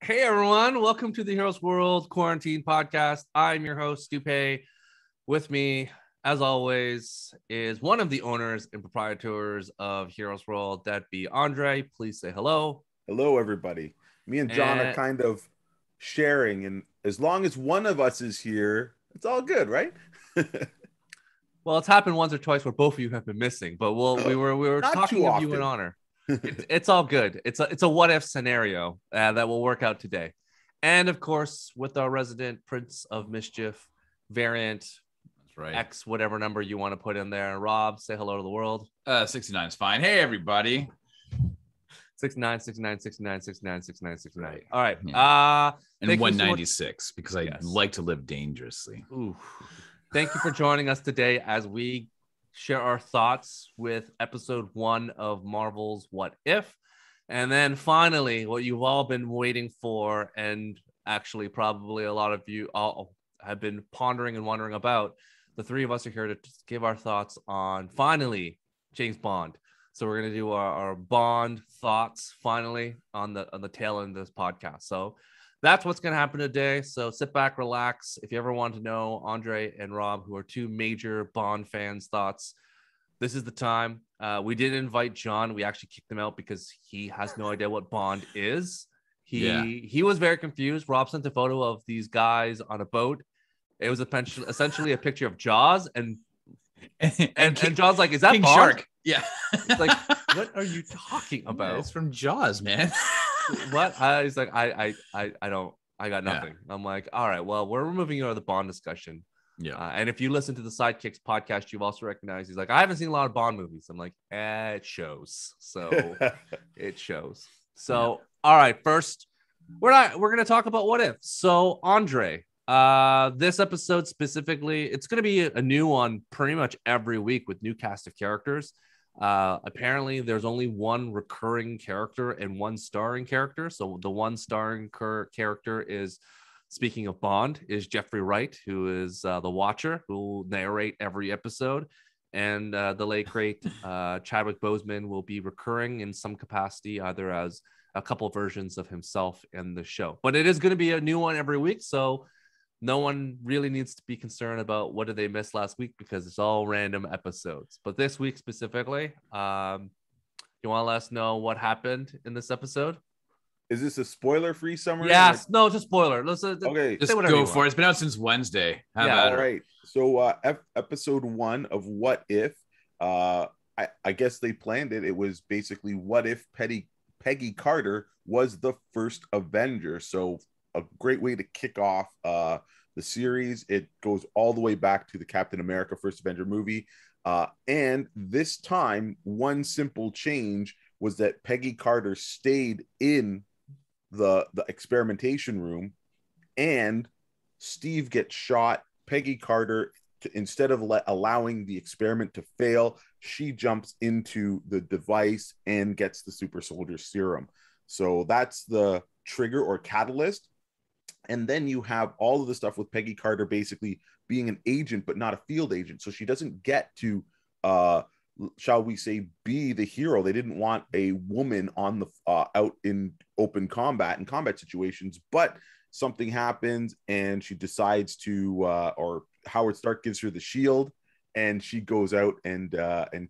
Hey everyone, welcome to the Heroes World Quarantine Podcast. I'm your host, Stupe. With me, as always, is one of the owners and proprietors of Heroes World, that be Andre. Please say hello. Hello, everybody. Me and John are kind of sharing, and as long as one of us is here, it's all good, right? Well, it's happened once or twice where both of you have been missing, but we were talking of you in honor. It's all good. It's a what if scenario that will work out today, and of course with our resident Prince of Mischief variant. That's right. X whatever number you want to put in there. Rob, say hello to the world. 69 is fine. Hey everybody. 69. Right. All right. Yeah. And 196 because I like to live dangerously. Ooh. Thank you for joining us today as we share our thoughts with episode 1 of Marvel's What If. And then finally, what you've all been waiting for, and actually probably a lot of you all have been pondering and wondering about, the three of us are here to give our thoughts on finally James Bond. So we're going to do our Bond thoughts finally on the tail end of this podcast. So that's what's going to happen today. So sit back, relax. If you ever want to know Andre and Rob, who are two major Bond fans' thoughts, this is the time. We did invite John. We actually kicked him out because he has no idea what Bond is. He was very confused. Rob sent a photo of these guys on a boat. It was essentially a picture of Jaws, and John's like, "Is that King Bond?" Shark? Yeah. It's like, what are you talking about? Yeah, it's from Jaws, man. What? He's like, I got nothing. Yeah. I'm like, all right, well, we're moving out of the Bond discussion. Yeah. And if you listen to the Sidekicks podcast, you've also recognized he's like, I haven't seen a lot of Bond movies. I'm like, it shows. So it shows. So all right, first, we're gonna talk about what if. So Andre, this episode specifically, it's gonna be a new one pretty much every week with new cast of characters. Apparently there's only one recurring character and one starring character. So the one starring character is, speaking of Bond, is Jeffrey Wright, who is the Watcher, who will narrate every episode. And the late great Chadwick Boseman will be recurring in some capacity, either as a couple versions of himself in the show. But it is going to be a new one every week, so no one really needs to be concerned about what did they miss last week, because it's all random episodes. But this week specifically, you want to let us know what happened in this episode? Is this a spoiler-free summary? Yes. No, just spoiler. Okay. Just go for it. It's been out since Wednesday. All right. So episode 1 of What If, I guess they planned it. It was basically what if Peggy Carter was the first Avenger. So a great way to kick off the series. It goes all the way back to the Captain America First Avenger movie. And this time, one simple change was that Peggy Carter stayed in the experimentation room, and Steve gets shot. Peggy Carter, instead of allowing the experiment to fail, she jumps into the device and gets the super soldier serum. So that's the trigger or catalyst. And then you have all of the stuff with Peggy Carter basically being an agent, but not a field agent. So she doesn't get to, shall we say, be the hero. They didn't want a woman on the out in open combat and combat situations, but something happens and she decides to, or Howard Stark gives her the shield, and she goes out and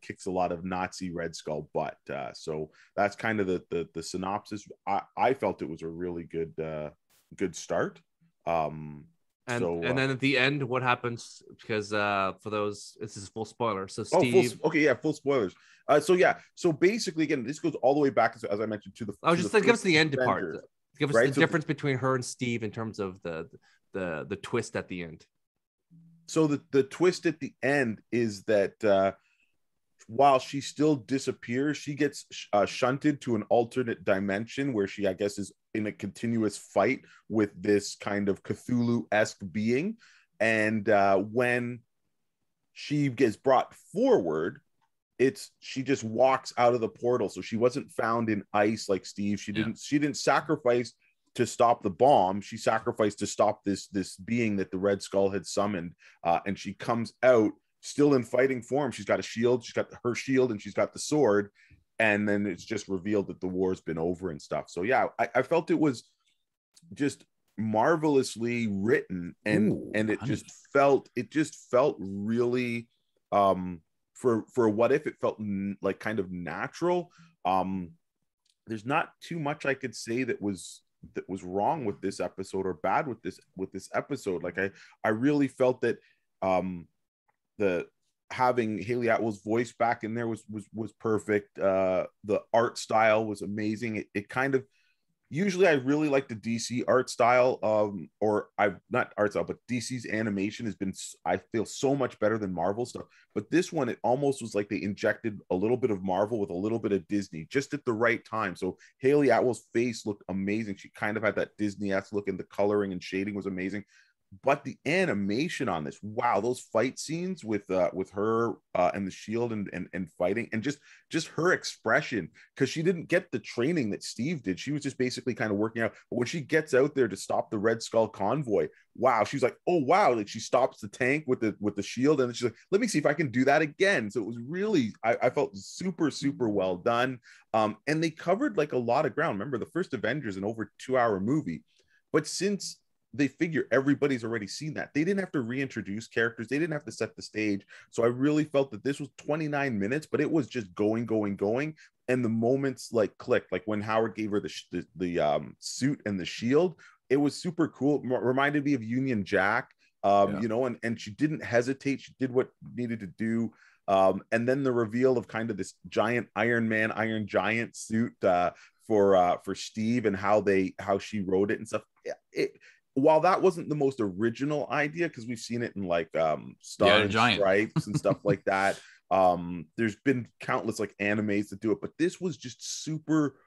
kicks a lot of Nazi Red Skull butt. So that's kind of the synopsis. I felt it was a really good start. And then at the end, what happens? Because for those, this is full spoiler. So Steve, full spoilers. So basically, again, this goes all the way back, as I mentioned, to the. I was just give us the end part. Give us right? the difference between her and Steve in terms of the twist at the end. So the twist at the end is that while she still disappears, she gets shunted to an alternate dimension where she, I guess, is in a continuous fight with this kind of Cthulhu-esque being. And when she gets brought forward, she just walks out of the portal. So she wasn't found in ice like Steve. She didn't sacrifice to stop the bomb. She sacrificed to stop this being that the Red Skull had summoned. And she comes out still in fighting form. She's got a shield. She's got her shield and she's got the sword. And then it's just revealed that the war's been over and stuff. So yeah, I felt it was just marvelously written, and it just felt really for what if, it felt like kind of natural. There's not too much I could say that was wrong with this episode or bad with this episode. Like I really felt that the having Haley Atwell's voice back in there was perfect. The art style was amazing. It kind of, usually I really like the DC art style, or I've not art style, but DC's animation has been, I feel, so much better than Marvel stuff. But this one, it almost was like they injected a little bit of Marvel with a little bit of Disney just at the right time. So Haley Atwell's face looked amazing. She kind of had that Disney-esque look, and the coloring and shading was amazing. But the animation on this, wow, those fight scenes with her and the shield and fighting, and just her expression, because she didn't get the training that Steve did. She was just basically kind of working out. But when she gets out there to stop the Red Skull convoy, wow, she's like, oh wow, like she stops the tank with the shield, and she's like, let me see if I can do that again. So it was really, I felt super well done. And they covered like a lot of ground. Remember, the first Avengers, an over 2-hour movie, but since they figure everybody's already seen that, they didn't have to reintroduce characters, they didn't have to set the stage. So I really felt that this was 29 minutes, but it was just going, and the moments like clicked, like when Howard gave her the suit and the shield. It was super cool. Reminded me of Union Jack, you know, and she didn't hesitate. She did what needed to do. And then the reveal of kind of this giant Iron Giant suit for Steve, and how she wrote it and stuff. While that wasn't the most original idea, because we've seen it in like Star and Stripes and stuff like that. There's been countless like animes that do it, but this was just super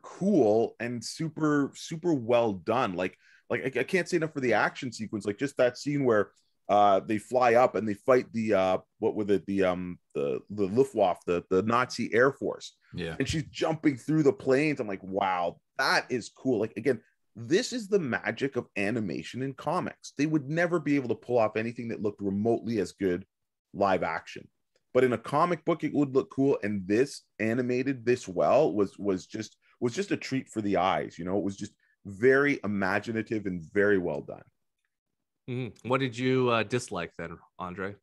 cool and super well done. Like I can't say enough for the action sequence. Like just that scene where they fly up and they fight the Luftwaffe, the Nazi Air Force. Yeah. And she's jumping through the planes. I'm like, wow, that is cool. Like, again, this is the magic of animation in comics. They would never be able to pull off anything that looked remotely as good live action. But in a comic book, it would look cool. And this animated this well was just a treat for the eyes. You know, it was just very imaginative and very well done. Mm-hmm. What did you dislike then, Andre?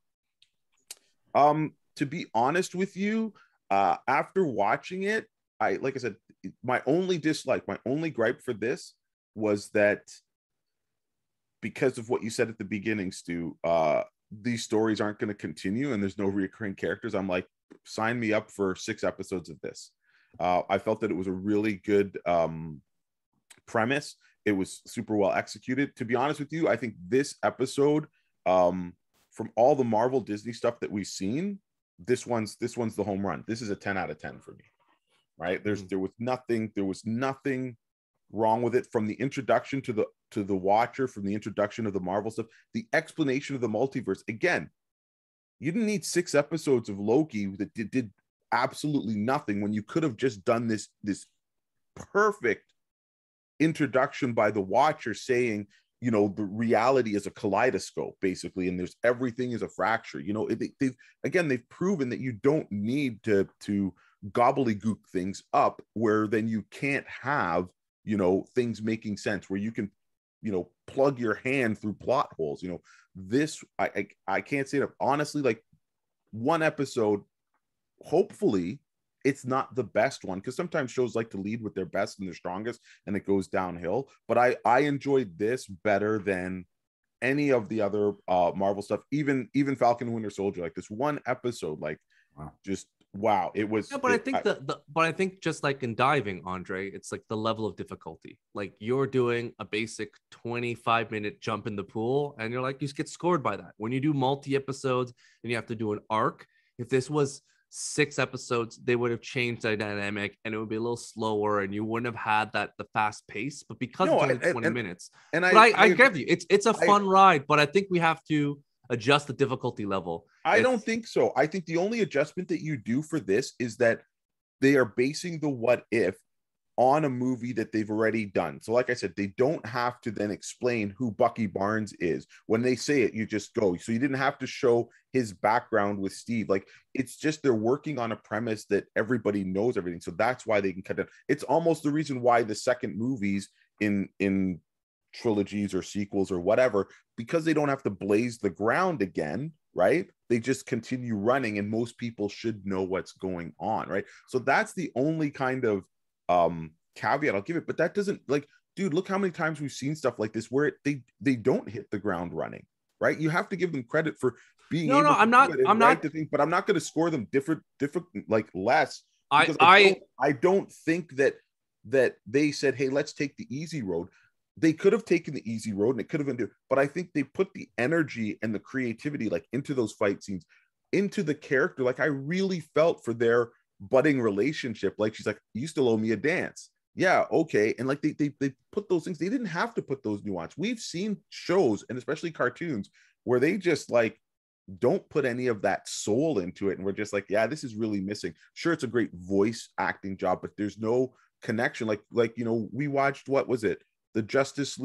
To be honest with you, after watching it, like I said, my only gripe for this was that, because of what you said at the beginning, Stu, these stories aren't going to continue and there's no recurring characters. I'm like, sign me up for 6 episodes of this. I felt that it was a really good premise. It was super well executed. To be honest with you, I think this episode, from all the Marvel Disney stuff that we've seen, this one's the home run. This is a 10 out of 10 for me. Right? There was nothing wrong with it, from the introduction to the Watcher, from the introduction of the Marvel stuff, the explanation of the multiverse. Again, you didn't need 6 episodes of Loki that did absolutely nothing, when you could have just done this perfect introduction by the Watcher, saying, you know, the reality is a kaleidoscope basically, and there's everything is a fracture. You know, they've proven that you don't need to gobbledygook things up, where then you can't have, you know, things making sense, where you can, you know, plug your hand through plot holes. You know, this, I can't say that honestly. Like, one episode, hopefully it's not the best one, because sometimes shows like to lead with their best and their strongest and it goes downhill, but I enjoyed this better than any of the other Marvel stuff, even Falcon and Winter Soldier. Like, this one episode, like, just wow, it was. Yeah, but I think just like in diving, Andre, it's like the level of difficulty. Like, you're doing a basic 25-minute jump in the pool, and you're like, you get scored by that. When you do multi-episodes and you have to do an arc, if this was 6 episodes, they would have changed the dynamic, and it would be a little slower, and you wouldn't have had the fast pace. But because it's only 20 minutes, and I get you, it's a fun ride, but I think we have to adjust the difficulty level. I don't think so. I think the only adjustment that you do for this is that they are basing the what if on a movie that they've already done. So like I said, they don't have to then explain who Bucky Barnes is. When they say it, you just go. So you didn't have to show his background with Steve. Like, it's just they're working on a premise that everybody knows everything. So that's why they can cut it. It's almost the reason why the second movies in trilogies or sequels or whatever, because they don't have to blaze the ground again, right? They just continue running, and most people should know what's going on, right? So that's the only kind of caveat I'll give it. But that doesn't, like, dude, look how many times we've seen stuff like this where they don't hit the ground running, right? You have to give them credit for being able to I'm not the thing, but I'm not going to score them different like less, because I don't think that they said, hey, let's take the easy road. They could have taken the easy road and it could have been, but I think they put the energy and the creativity like into those fight scenes, into the character. Like, I really felt for their budding relationship. Like, she's like, you still owe me a dance. Yeah, okay. And like they put those things, they didn't have to put those nuance. We've seen shows, and especially cartoons, where they just like don't put any of that soul into it, and we're just like, yeah, this is really missing. Sure, it's a great voice acting job, but there's no connection. Like you know, we watched, what was it, the Justice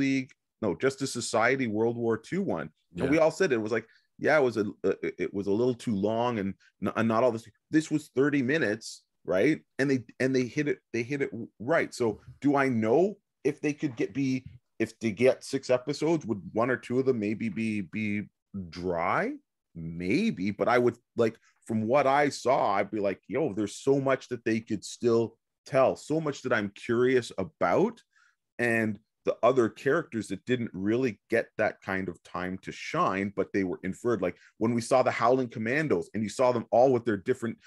Society World War II one, and we all said it was like, yeah, it was a little too long, and not all this was 30 minutes, right? And they hit it right. So do I know if they could if they get 6 episodes, would 1 or 2 of them maybe be dry? Maybe, but I would, like, from what I saw, I'd be like, yo, there's so much that they could still tell, so much that I'm curious about, and the other characters that didn't really get that kind of time to shine, but they were inferred. Like when we saw the Howling Commandos and you saw them all with their different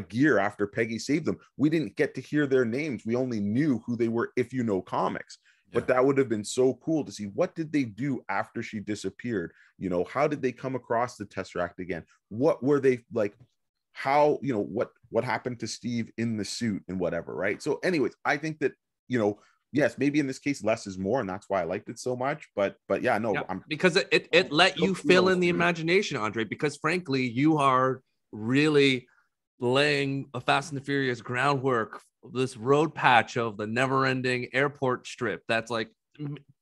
gear after Peggy saved them, we didn't get to hear their names. We only knew who they were if you know comics. But that would have been so cool to see, what did they do after she disappeared? You know, how did they come across the Tesseract again? What were they like? How, you know, what happened to Steve in the suit and whatever, right? So anyways, I think that, you know, yes, maybe in this case less is more, and that's why I liked it so much. But yeah, no, because it let you fill in the imagination, Andre, because frankly, you are really laying a Fast and the Furious groundwork, this road patch of the never-ending airport strip that's like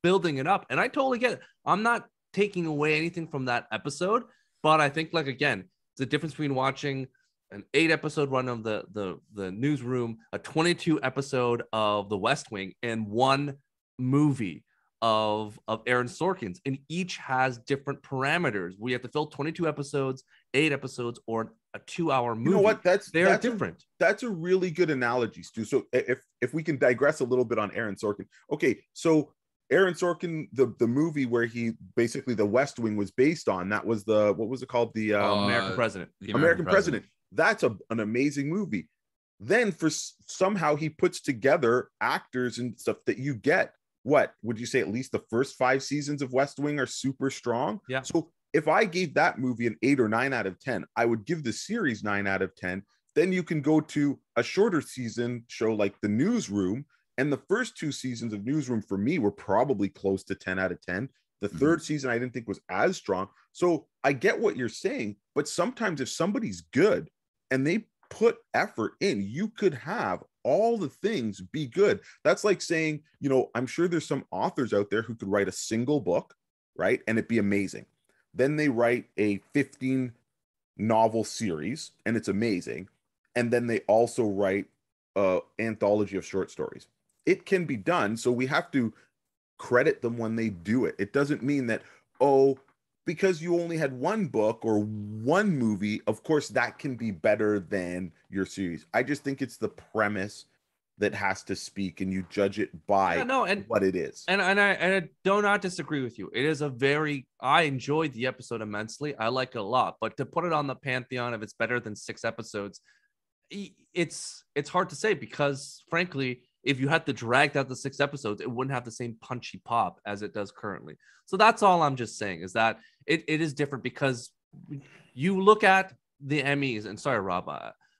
building it up. And I totally get it. I'm not taking away anything from that episode, but I think, like, again, it's the difference between watching an 8-episode run of the Newsroom, a 22 episode of The West Wing, and 1 movie of Aaron Sorkin's, and each has different parameters. We have to fill 22 episodes, 8 episodes, or a 2-hour movie. You know what? That's different. That's a really good analogy, Stu. So if we can digress a little bit on Aaron Sorkin. Okay, so Aaron Sorkin, the movie where he basically The West Wing was based on, that was what was it called? The American President. The American President. That's an amazing movie. Then somehow he puts together actors and stuff that you get. What would you say? At least the first 5 seasons of West Wing are super strong. Yeah. So if I gave that movie an 8 or 9 out of 10, I would give the series 9 out of 10. Then you can go to a shorter season show like The Newsroom, and the first 2 seasons of Newsroom for me were probably close to 10 out of 10. The third season I didn't think was as strong. So I get what you're saying, but sometimes if somebody's good and they put effort in, you could have all the things be good. That's like saying, you know, I'm sure there's some authors out there who could write a single book, right? And it'd be amazing. Then they write a 15 novel series and it's amazing. And then they also write an anthology of short stories. It can be done. So we have to credit them when they do it. It doesn't mean that, oh, because you only had 1 book or 1 movie, of course that can be better than your series. I just think it's the premise that has to speak, and you judge it by what it is. And I do not disagree with you. It is I enjoyed the episode immensely. I like it a lot, but to put it on the pantheon of it's better than 6 episodes, it's hard to say, because frankly, if you had to drag out the 6 episodes, it wouldn't have the same punchy pop as it does currently. So that's all I'm just saying, is that it is different, because you look at the Emmys, and sorry, Rob,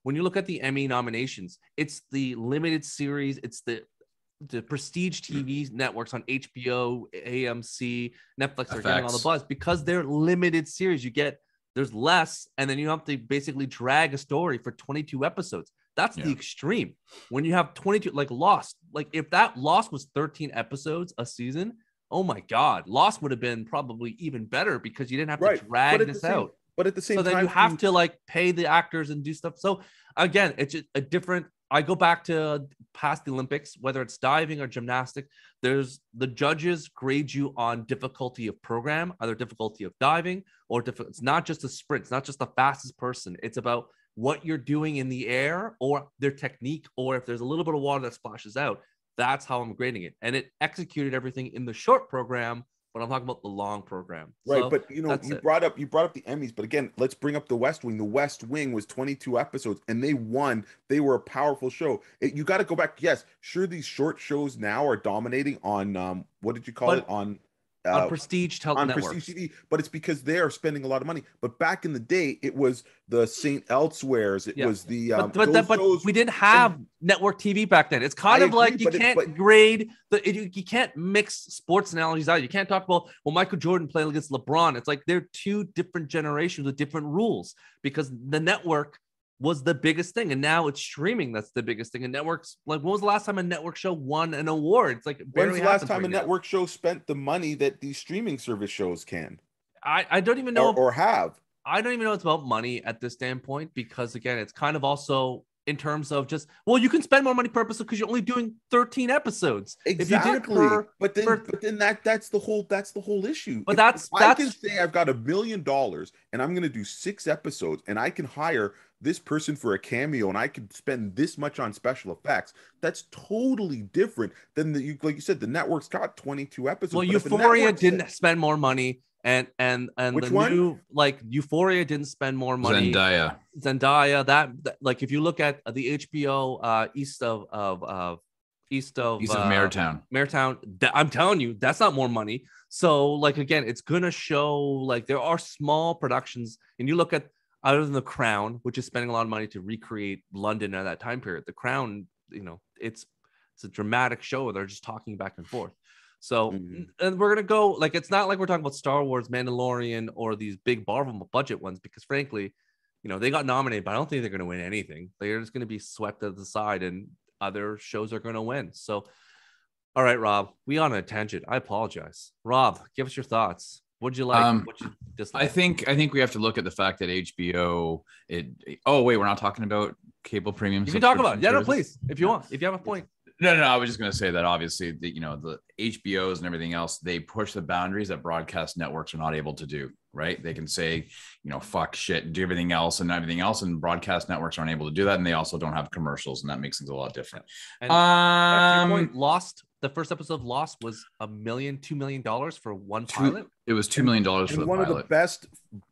when you look at the Emmy nominations, it's the limited series, it's the prestige TV networks on HBO, AMC, Netflix are getting all the buzz because they're limited series. There's less, and then you have to basically drag a story for 22 episodes. That's the extreme. When you have 22, like Lost, like if that Lost was 13 episodes a season, oh my God, Lost would have been probably even better, because you didn't have to drag this out. But at the same time, then you have to like pay the actors and do stuff. So again, it's just a different I go back to past the Olympics, whether it's diving or gymnastics, there's the judges grade you on difficulty of program, either difficulty of diving or it's not just a sprint. It's not just the fastest person. It's about what you're doing in the air or their technique, or if there's a little bit of water that splashes out. That's how I'm grading it. And it executed everything in the short program, but I'm talking about the long program. Right. So but you brought up the Emmys, but again, let's bring up the West Wing. The West Wing was 22 episodes and they won. They were a powerful show. You got to go back. Yes, sure. These short shows now are dominating on, what did you call it? On Prestige networks. Prestige TV, but it's because they are spending a lot of money. But back in the day, it was the St. Elsewheres. It was the but we didn't have network TV back then. It's kind of like you can't grade you can't mix sports analogies out. You can't talk about Michael Jordan playing against LeBron. It's like they're two different generations with different rules because the network was the biggest thing, and now it's streaming that's the biggest thing. And networks, like, when was the last time a network show won an award? It's like, when's the last time a network show spent the money that these streaming service shows can? I don't even know or have. I don't even know it's about money at this standpoint, because again, it's kind of also in terms of just, well, you can spend more money per episode because you're only doing 13 episodes. Exactly. But then that's the whole issue. But if I can say I've got $1 million and I'm going to do 6 episodes and I can hire this person for a cameo and I can spend this much on special effects, that's totally different than like you said, the network's got 22 episodes. Well, Euphoria didn't spend more money. And which the one? New, like, Euphoria didn't spend more money. Zendaya. That like, if you look at the HBO east of Mayortown, I'm telling you, that's not more money. So, like, again, it's gonna show, like, there are small productions, and you look at, other than The Crown, which is spending a lot of money to recreate London at that time period. The Crown, it's a dramatic show where they're just talking back and forth. So, and we're going to go, like, it's not like we're talking about Star Wars, Mandalorian, or these big Marvel budget ones, because frankly, they got nominated, but I don't think they're going to win anything. They're just going to be swept to the side, and other shows are going to win. So, all right, Rob, we on a tangent. I apologize. Rob, give us your thoughts. What'd you like? What'd you dislike? I think we have to look at the fact that HBO, oh wait, we're not talking about cable premium. You can talk about it. Yeah, no, please, if you want, if you have a point. No, I was just going to say that obviously the HBOs and everything else, they push the boundaries that broadcast networks are not able to do, right? They can say, fuck shit, do everything else, and broadcast networks aren't able to do that. And they also don't have commercials, and that makes things a lot different. And to your point, Lost, the first episode of Lost was $2 million for one pilot. It was $2 million for the one pilot. Of the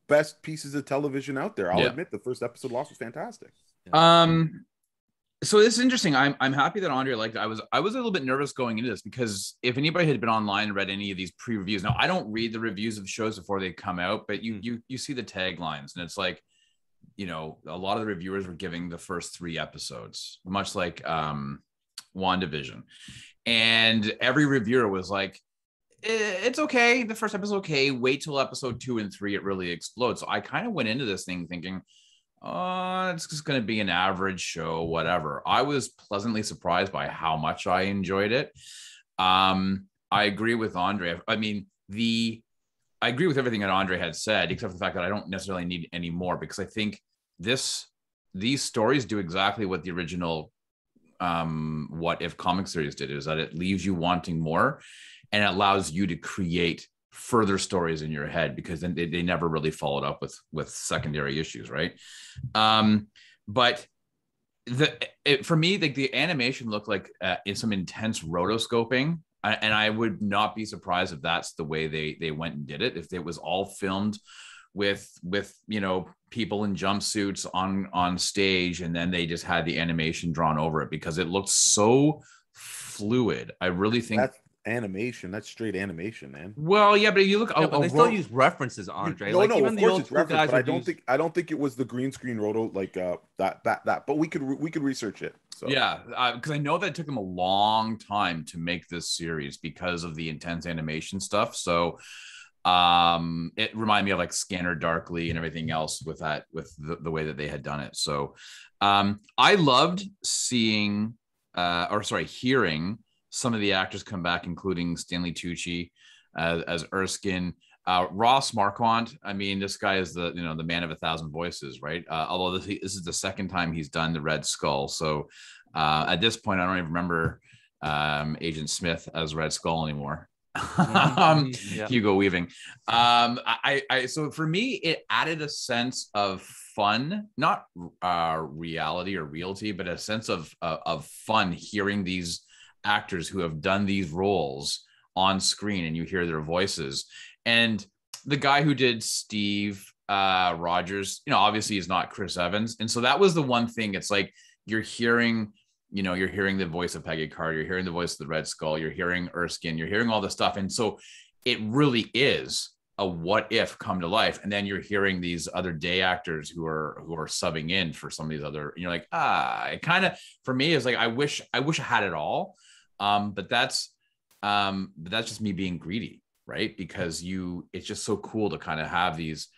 best pieces of television out there. I'll admit the first episode of Lost was fantastic. Yeah. So this is interesting. I'm happy that Andre liked it. I was a little bit nervous going into this, because if anybody had been online and read any of these pre-reviews, now I don't read the reviews of the shows before they come out, but you see the taglines, and it's like, a lot of the reviewers were giving the first 3 episodes, much like WandaVision, and every reviewer was like, it's okay, the first episode okay, wait till episode 2 and 3, it really explodes. So I kind of went into this thing thinking, it's just going to be an average show, whatever. I was pleasantly surprised by how much I enjoyed it. I agree with Andre. I agree with everything that Andre had said, except for the fact that I don't necessarily need any more, because I think these stories do exactly what the original What If comic series did, is that it leaves you wanting more, and it allows you to create further stories in your head, because then they never really followed up with secondary issues, right? But for me, like, the animation looked like in some intense rotoscoping, and I would not be surprised if that's the way they went and did it, if it was all filmed with people in jumpsuits on stage, and then they just had the animation drawn over it, because it looked so fluid. I really think that's straight animation, man. Well, yeah, but you look, but they still use references, Andre. No, of course it's reference, but I don't think it was the green screen roto like that. But we could research it. So yeah, because I know that it took them a long time to make this series because of the intense animation stuff. So it reminded me of like Scanner Darkly and everything else with the way that they had done it. So I loved hearing some of the actors come back, including Stanley Tucci as Erskine. Ross Marquand, I mean, this guy is the man of 1,000 voices, right? Although this is the second time he's done the Red Skull, so at this point, I don't even remember Agent Smith as Red Skull anymore. Yeah. Hugo Weaving. So for me, it added a sense of fun, not reality or realty, but a sense of fun hearing these actors who have done these roles on screen, and you hear their voices. And the guy who did Steve Rogers, obviously is not Chris Evans, and so that was the one thing. It's like you're hearing the voice of Peggy Carter, you're hearing the voice of the Red Skull, you're hearing Erskine, you're hearing all this stuff. And so it really is a what if come to life. And then you're hearing these other day actors who are subbing in for some of these other, you're like, it kind of, for me, is like, I wish I had it all. But that's just me being greedy, right? Because it's just so cool to kind of have these.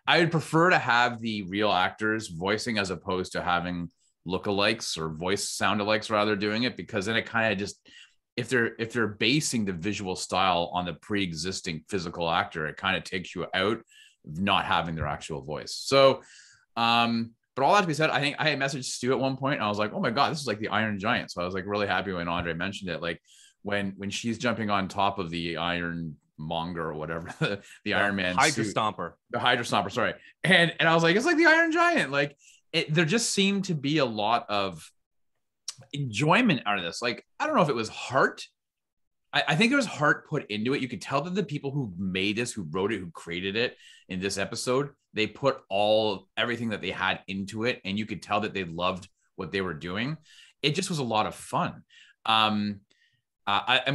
I would prefer to have the real actors voicing as opposed to having lookalikes or voice sound-alikes rather doing it, because then it kind of just, if they're basing the visual style on the pre-existing physical actor, it kind of takes you out of not having their actual voice. So but all that to be said, I think I had messaged Stu at one point and I was like, oh my god, this is like the Iron Giant. So I was like really happy when Andre mentioned it, like when she's jumping on top of the Iron Monger or whatever, the Iron Man Hydra suit. Stomper, the Hydra Stomper, sorry. And I was like, it's like the Iron Giant. Like there just seemed to be a lot of enjoyment out of this. Like, I don't know if it was heart. I think there was heart put into it. You could tell that the people who made this, who wrote it, who created it in this episode, they put everything that they had into it. And you could tell that they loved what they were doing. It just was a lot of fun. I mean,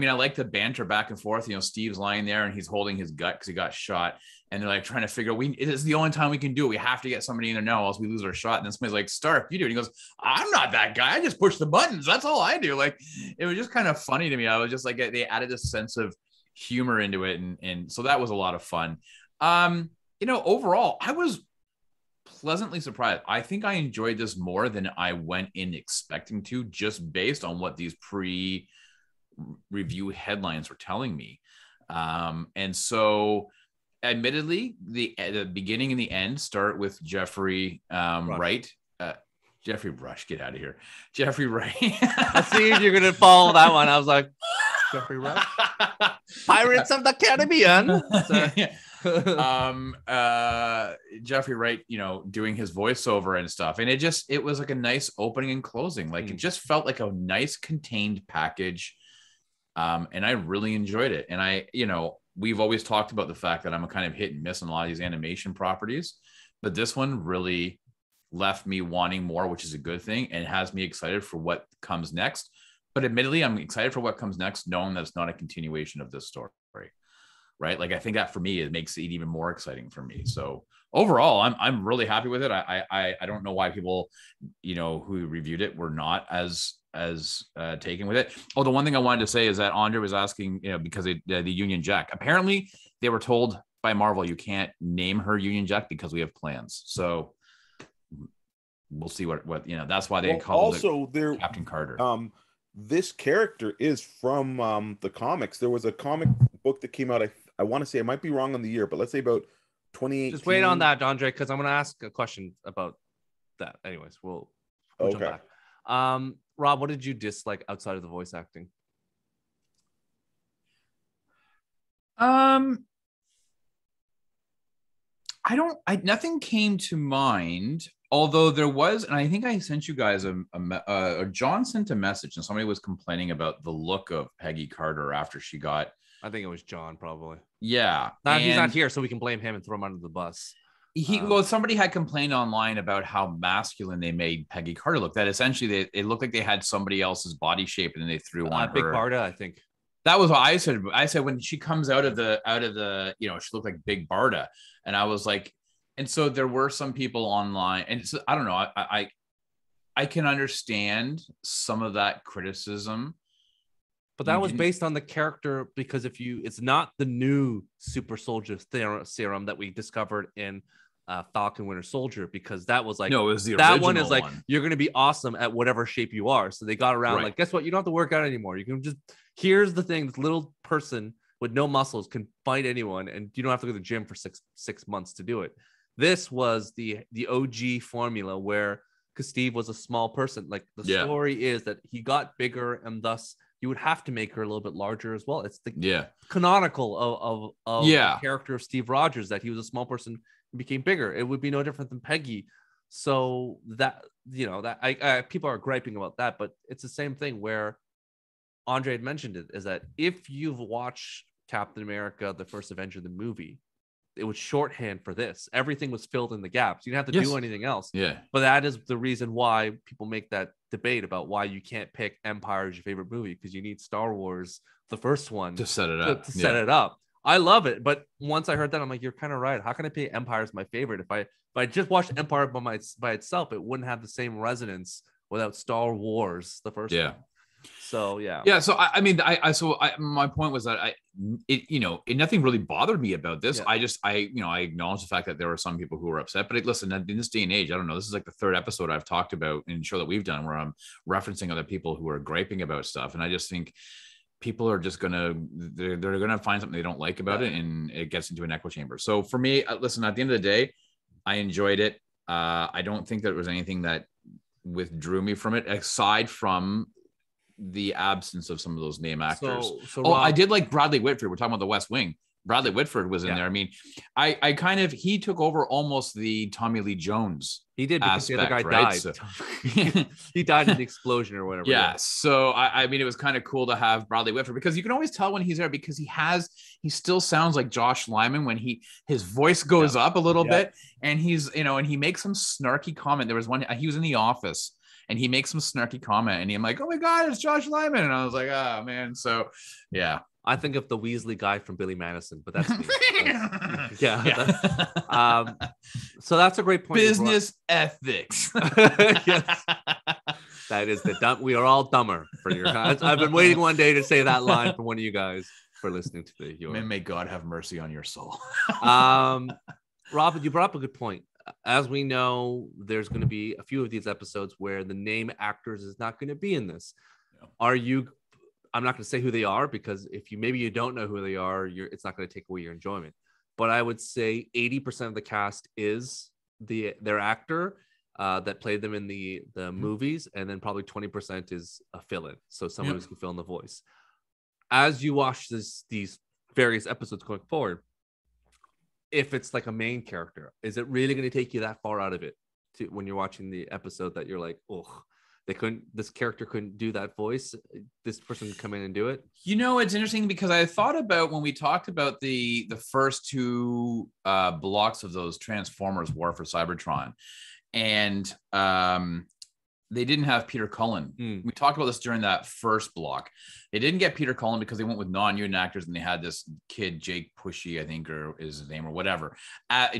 I like the banter back and forth. Steve's lying there and he's holding his gut because he got shot. And they're like trying to figure out, it is the only time we can do it. We have to get somebody in there now, else we lose our shot. And then somebody's like, Stark, you do it. And he goes, I'm not that guy. I just push the buttons. That's all I do. Like, it was just kind of funny to me. I was just like, they added this sense of humor into it. And so that was a lot of fun. Overall, I was pleasantly surprised. I think I enjoyed this more than I went in expecting to, just based on what these pre-review headlines were telling me. And so admittedly, the beginning and the end start with Jeffrey Wright. Jeffrey Rush, get out of here. Jeffrey Wright. I see if you're going to follow that one. I was like, Jeffrey Rush? Pirates of the Caribbean. Jeffrey Wright, doing his voiceover and stuff. And it was like a nice opening and closing. Like it just felt like a nice contained package. And I really enjoyed it. And we've always talked about the fact that I'm a kind of hit and miss on a lot of these animation properties, but this one really left me wanting more, which is a good thing, and has me excited for what comes next. But admittedly, I'm excited for what comes next, knowing that it's not a continuation of this story, right? Like, I think that for me, it makes it even more exciting for me. So overall, I'm really happy with it. I don't know why people, who reviewed it were not as taken with it. Oh, the one thing I wanted to say is that Andre was asking, because the Union Jack, apparently they were told by Marvel, you can't name her Union Jack because we have plans. So we'll see what that's why they call also it Captain Carter. This character is from the comics. There was a comic book that came out. I want to say, I might be wrong on the year, but let's say about 2018. Just wait on that, Andre, because I'm going to ask a question about that. Anyways, we'll jump back. Rob, what did you dislike outside of the voice acting? Nothing came to mind, although there was, and I think I sent you guys John sent a message and somebody was complaining about the look of Peggy Carter after she got. I think it was John, probably. Yeah. He's not here, so we can blame him and throw him under the bus. Somebody had complained online about how masculine they made Peggy Carter look. That essentially it looked like they had somebody else's body shape and then they threw on Big her. Barda, I think. That was what I said. I said when she comes out of the, she looked like Big Barda, and I was like, and so there were some people online, and so, I don't know, I can understand some of that criticism. But that was based on the character, because it's not the new super soldier serum that we discovered in Falcon Winter Soldier, because that was like, no, it was the that original one is like, you're going to be awesome at whatever shape you are. So they got around like, guess what? You don't have to work out anymore. You can just, here's the thing, this little person with no muscles can fight anyone, and you don't have to go to the gym for six months to do it. This was the OG formula where, because Steve was a small person, like the story is that he got bigger, and thus you would have to make her a little bit larger as well. It's the canonical of the character of Steve Rogers, that he was a small person and became bigger. It would be no different than Peggy. So that, you know, that I people are griping about that, but it's the same thing where Andre had mentioned it, is that if you've watched Captain America, the First Avenger, the movie, it was shorthand for this. Everything was filled in the gaps. You didn't have to do anything else. Yeah. But that is the reason why people make that debate about why you can't pick Empire as your favorite movie, because you need Star Wars, the first one, to set it up. To set it up. I love it. But once I heard that, I'm like, you're kind of right. How can I pick Empire as my favorite? If I just watched Empire by itself, it wouldn't have the same resonance without Star Wars, the first one. So so my point was that nothing really bothered me about this. I acknowledge the fact that there were some people who were upset, but listen, in this day and age, I don't know, this is like the third episode I've talked about in the show that we've done where I'm referencing other people who are griping about stuff, and I just think people are just they're gonna find something they don't like about it, and it gets into an echo chamber. So for me, listen, at the end of the day, I enjoyed it. I don't think there was anything that withdrew me from it, aside from the absence of some of those name actors. Rob, I did like Bradley Whitford. We're talking about The West Wing. Bradley Whitford was in there. I mean, he took over almost the Tommy Lee Jones. He did, because aspect, the other guy right? died. So, he died in the explosion or whatever. Yeah. So I mean, it was kind of cool to have Bradley Whitford, because you can always tell when he's there, because he still sounds like Josh Lyman when his voice goes up a little bit, and he's, and he makes some snarky comment. There was one, he was in The Office, and he makes some snarky comment, and I'm like, oh my God, it's Josh Lyman. And I was like, oh man. So yeah. I think of the Weasley guy from Billy Madison, but that's me. So that's a great point. Business ethics. Yes. That is the dumb. We are all dumber for your guys. I've been waiting one day to say that line from one of you guys for listening to the. May God have mercy on your soul. Robin, you brought up a good point. As we know, there's going to be a few of these episodes where the name actors is not going to be in this. Yeah. I'm not going to say who they are, because if you don't know who they are, it's not going to take away your enjoyment. But I would say 80% of the cast is their actor that played them in the movies, and then probably 20% is a fill-in, so someone who can fill in the voice. As you watch these various episodes going forward, if it's like a main character, is it really going to take you that far out of it when you're watching the episode that you're like, oh, this character couldn't do that voice, this person could come in and do it? It's interesting, because I thought about when we talked about the first two blocks of those Transformers War for Cybertron, and they didn't have Peter Cullen. We talked about this during that first block. They didn't get Peter Cullen because they went with non-union actors, and they had this kid, Jake Pushy, I think, or is his name, or whatever,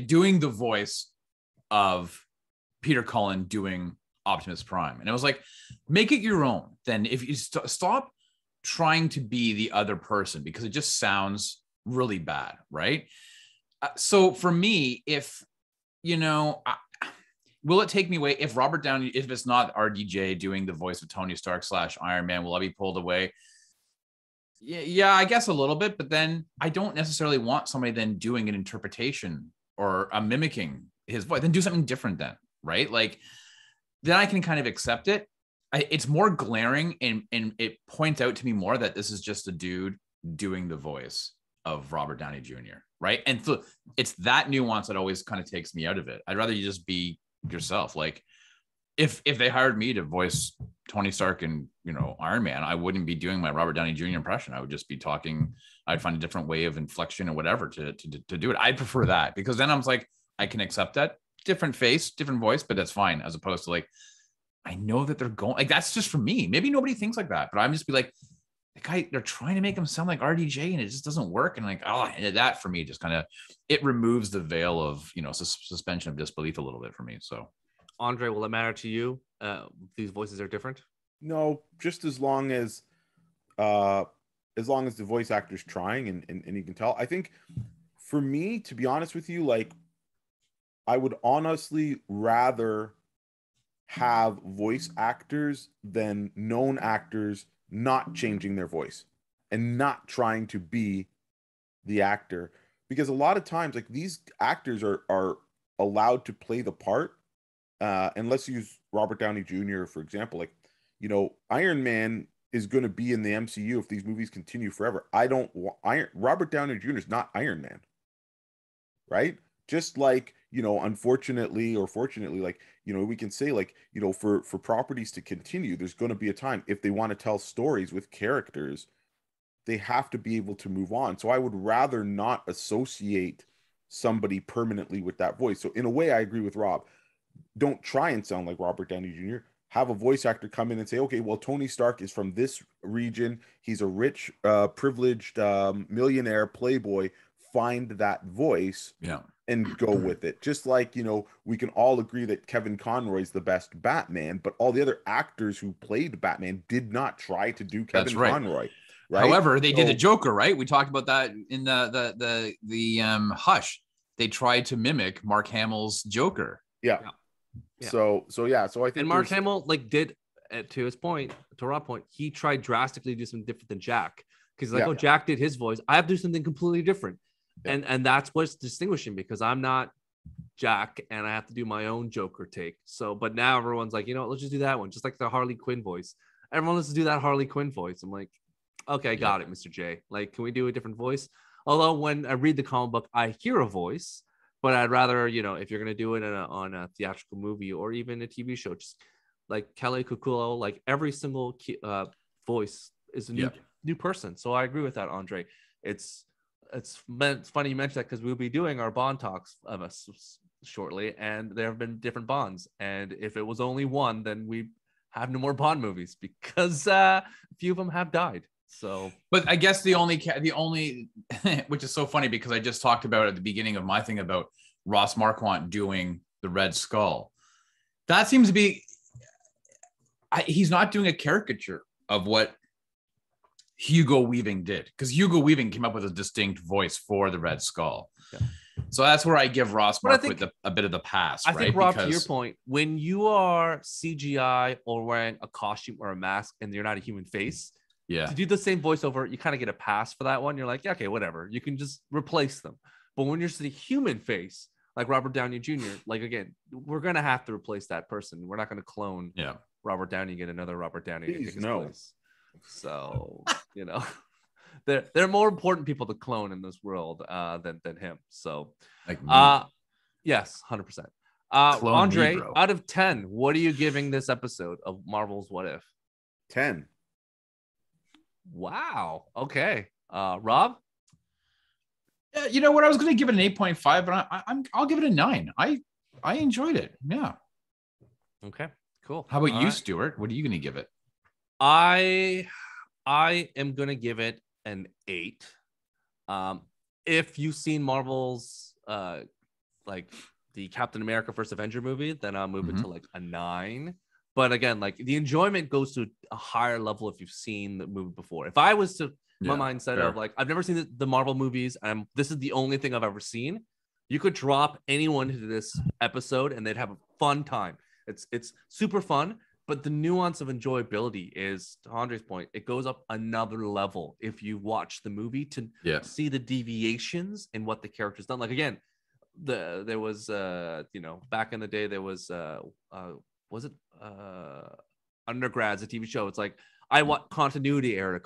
doing the voice of Peter Cullen doing Optimus Prime. And it was like, make it your own. Then if you stop trying to be the other person, because it just sounds really bad, right? So for me, if, will it take me away if Robert Downey, if it's not RDJ doing the voice of Tony Stark / Iron Man, will I be pulled away? Yeah, I guess a little bit, but then I don't necessarily want somebody then doing an interpretation or mimicking his voice. Then do something different then, right? Like, then I can kind of accept it. It's more glaring, and it points out to me more that this is just a dude doing the voice of Robert Downey Jr., right? And so it's that nuance that always kind of takes me out of it. I'd rather you just be yourself. Like, if they hired me to voice Tony Stark and Iron Man, I wouldn't be doing my Robert Downey Jr. impression. I would just be talking. I'd find a different way of inflection or whatever to do it. I'd prefer that, because then I'm like, I can accept that. Different face, different voice, but that's fine, as opposed to like, I know that they're going, like, that's just for me. Maybe nobody thinks like that, but I'm just be like, the guy, they're trying to make him sound like RDJ, and it just doesn't work. And like, that for me just kind of, it removes the veil of suspension of disbelief a little bit for me. So, Andre, will it matter to you? These voices are different. No, just as long as the voice actor's trying and you can tell. I think for me, to be honest with you, like, I would honestly rather have voice actors than known actors not changing their voice and not trying to be the actor, because a lot of times like these actors are allowed to play the part. And let's use Robert Downey Jr. for example. Like, you know, Iron Man is going to be in the MCU if these movies continue forever. I don't Robert Downey Jr. is not Iron Man, right? Just like, you know, unfortunately or fortunately, like, you know, we can say like, you know, for properties to continue, there's going to be a time if they want to tell stories with characters, they have to be able to move on. So I would rather not associate somebody permanently with that voice. So in a way, I agree with Rob. Don't try and sound like Robert Downey Jr. Have a voice actor come in and say, okay, well, Tony Stark is from this region. He's a rich, privileged millionaire playboy. Find that voice and go with it. Just like, you know, we can all agree that Kevin Conroy is the best Batman, but all the other actors who played Batman did not try to do Kevin Conroy. Right? However, they did the Joker, right? We talked about that in the Hush. They tried to mimic Mark Hamill's Joker. Yeah. So I think, and Mark Hamill like did, to his point, to Rob's point, he tried drastically to do something different than Jack, because like, oh, Jack did his voice, I have to do something completely different. And that's what's distinguishing, because I'm not Jack and I have to do my own Joker take. So, but now everyone's like, you know what, let's just do that one, just like the Harley Quinn voice. Everyone wants to do that Harley Quinn voice. I'm like, okay, got it, Mr. J. Like, can we do a different voice? Although when I read the comic book, I hear a voice, but I'd rather, you know, if you're going to do it on a theatrical movie or even a TV show, just like Kelly Kukulo, like every single voice is a new person. So I agree with that, Andre. It's funny you mentioned that, because we'll be doing our Bond talks of us shortly, and there have been different Bonds. And if it was only one, then we have no more Bond movies, because a few of them have died. So, but I guess the only which is so funny, because I just talked about at the beginning of my thing about Ross Marquand doing the Red Skull. That seems to be, he's not doing a caricature of what Hugo Weaving did, because Hugo Weaving came up with a distinct voice for the Red Skull. Yeah. So that's where I give Ross Marquand a bit of the pass. I think, Rob, to your point, when you are CGI or wearing a costume or a mask and you're not a human face, to do the same voiceover, you kind of get a pass for that one. You're like, yeah, okay, whatever. You can just replace them. But when you're just a human face, like Robert Downey Jr., like, again, we're going to have to replace that person. We're not going to clone Robert Downey and get another Robert Downey to take his place. So, you know, there are more important people to clone in this world than him. So, like yes, 100%. Andre, out of 10, what are you giving this episode of Marvel's What If? 10. Wow. Okay. Rob? You know what? I was going to give it an 8.5, but I'll give it a 9. I enjoyed it. Yeah. Okay. Cool. How about you, Stuart? What are you going to give it? I am going to give it an 8. If you've seen Marvel's like the Captain America First Avenger movie, then I'll move it to like a 9. But again, like the enjoyment goes to a higher level if you've seen the movie before. If I was to my mindset of like, I've never seen the Marvel movies, this is the only thing I've ever seen, you could drop anyone into this episode and they'd have a fun time. It's super fun, but the nuance of enjoyability is, to Andre's point, it goes up another level if you watch the movie to see the deviations in what the character's done. Like, again, there was you know, back in the day, there was Undergrads, a TV show. It's like, I watch continuity error.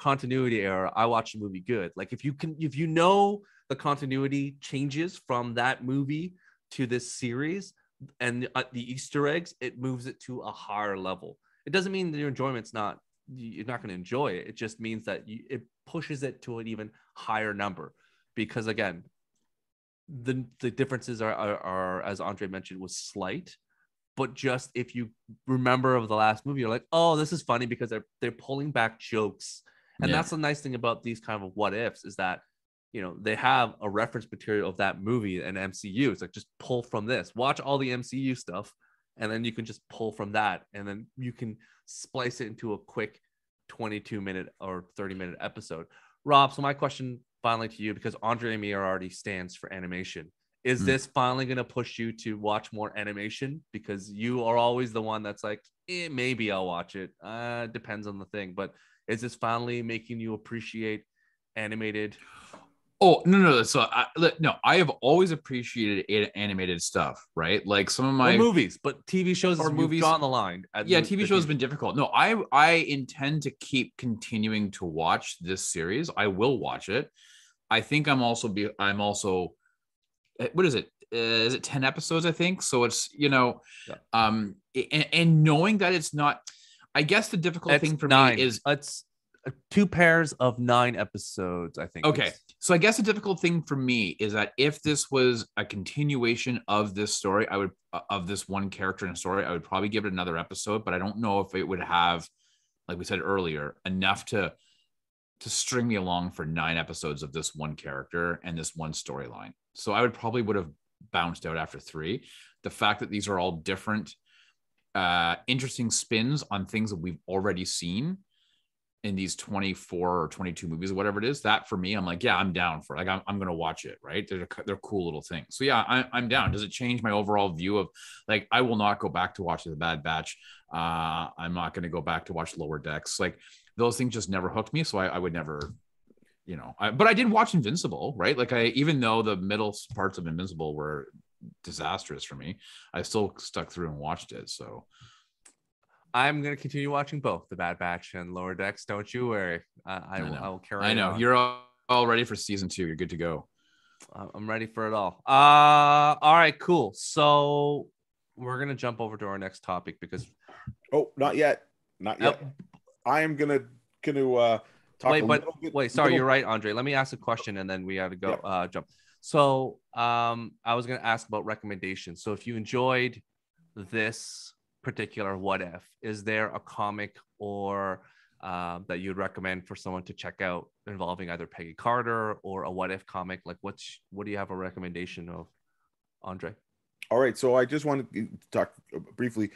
I watch the movie good. Like, if you know the continuity changes from that movie to this series and the Easter eggs, it moves it to a higher level. It doesn't mean that your enjoyment's you're not going to enjoy it. It just means that it pushes it to an even higher number, because again, the differences are, as Andre mentioned, was slight. But just if you remember of the last movie, you're like, oh, this is funny because they're pulling back jokes. And that's the nice thing about these kind of what ifs, is that, you know, they have a reference material of that movie and MCU. It's like, just pull from this, watch all the MCU stuff, and then you can just pull from that. And then you can splice it into a quick 22-minute or 30-minute episode. Rob, so my question finally to you, because Andre and me are already stands for animation. Is this finally going to push you to watch more animation? Because you are always the one that's like, maybe I'll watch it. Depends on the thing. But is this finally making you appreciate animated Oh, no. So I have always appreciated animated stuff, right? Like some of my or movies, but TV shows or you've movies drawn the line. Yeah, TV shows have been difficult. No, I intend to keep continuing to watch this series. I will watch it. I think I'm also what is it? Is it 10 episodes? I think so. It's and knowing that it's not. I guess the difficult thing for me is it's 2 pairs of 9 episodes. I think. Okay, so I guess the difficult thing for me is that if this was a continuation of this story, I would of this one character in a story, I would probably give it another episode. But I don't know if it would have, like we said earlier, enough to string me along for 9 episodes of this one character and this one storyline. So I would have bounced out after 3. The fact that these are all different, interesting spins on things that we've already seen in these 24 or 22 movies or whatever it is, that for me, I'm like, yeah, I'm down for it. Like, I'm going to watch it. Right. They're cool little things. So yeah, I'm down. Does it change my overall view of, like, I will not go back to watch The Bad Batch. I'm not going to go back to watch Lower Decks. Like, those things just never hooked me. So I would never, but I did watch Invincible, right? Like, even though the middle parts of Invincible were disastrous for me, I still stuck through and watched it. So I'm going to continue watching both The Bad Batch and Lower Decks. Don't you worry. I will carry I know. on. You're all ready for season 2. You're good to go. I'm ready for it all. All right, cool. So we're going to jump over to our next topic because... Oh, not yet. I am going to talk Wait, sorry, you're right, Andre. Let me ask a question and then we have to go jump. So I was going to ask about recommendations. So if you enjoyed this particular What If, is there a comic or that you'd recommend for someone to check out involving either Peggy Carter or a What If comic? Like, what do you have a recommendation of, Andre? All right, so I just wanted to talk briefly.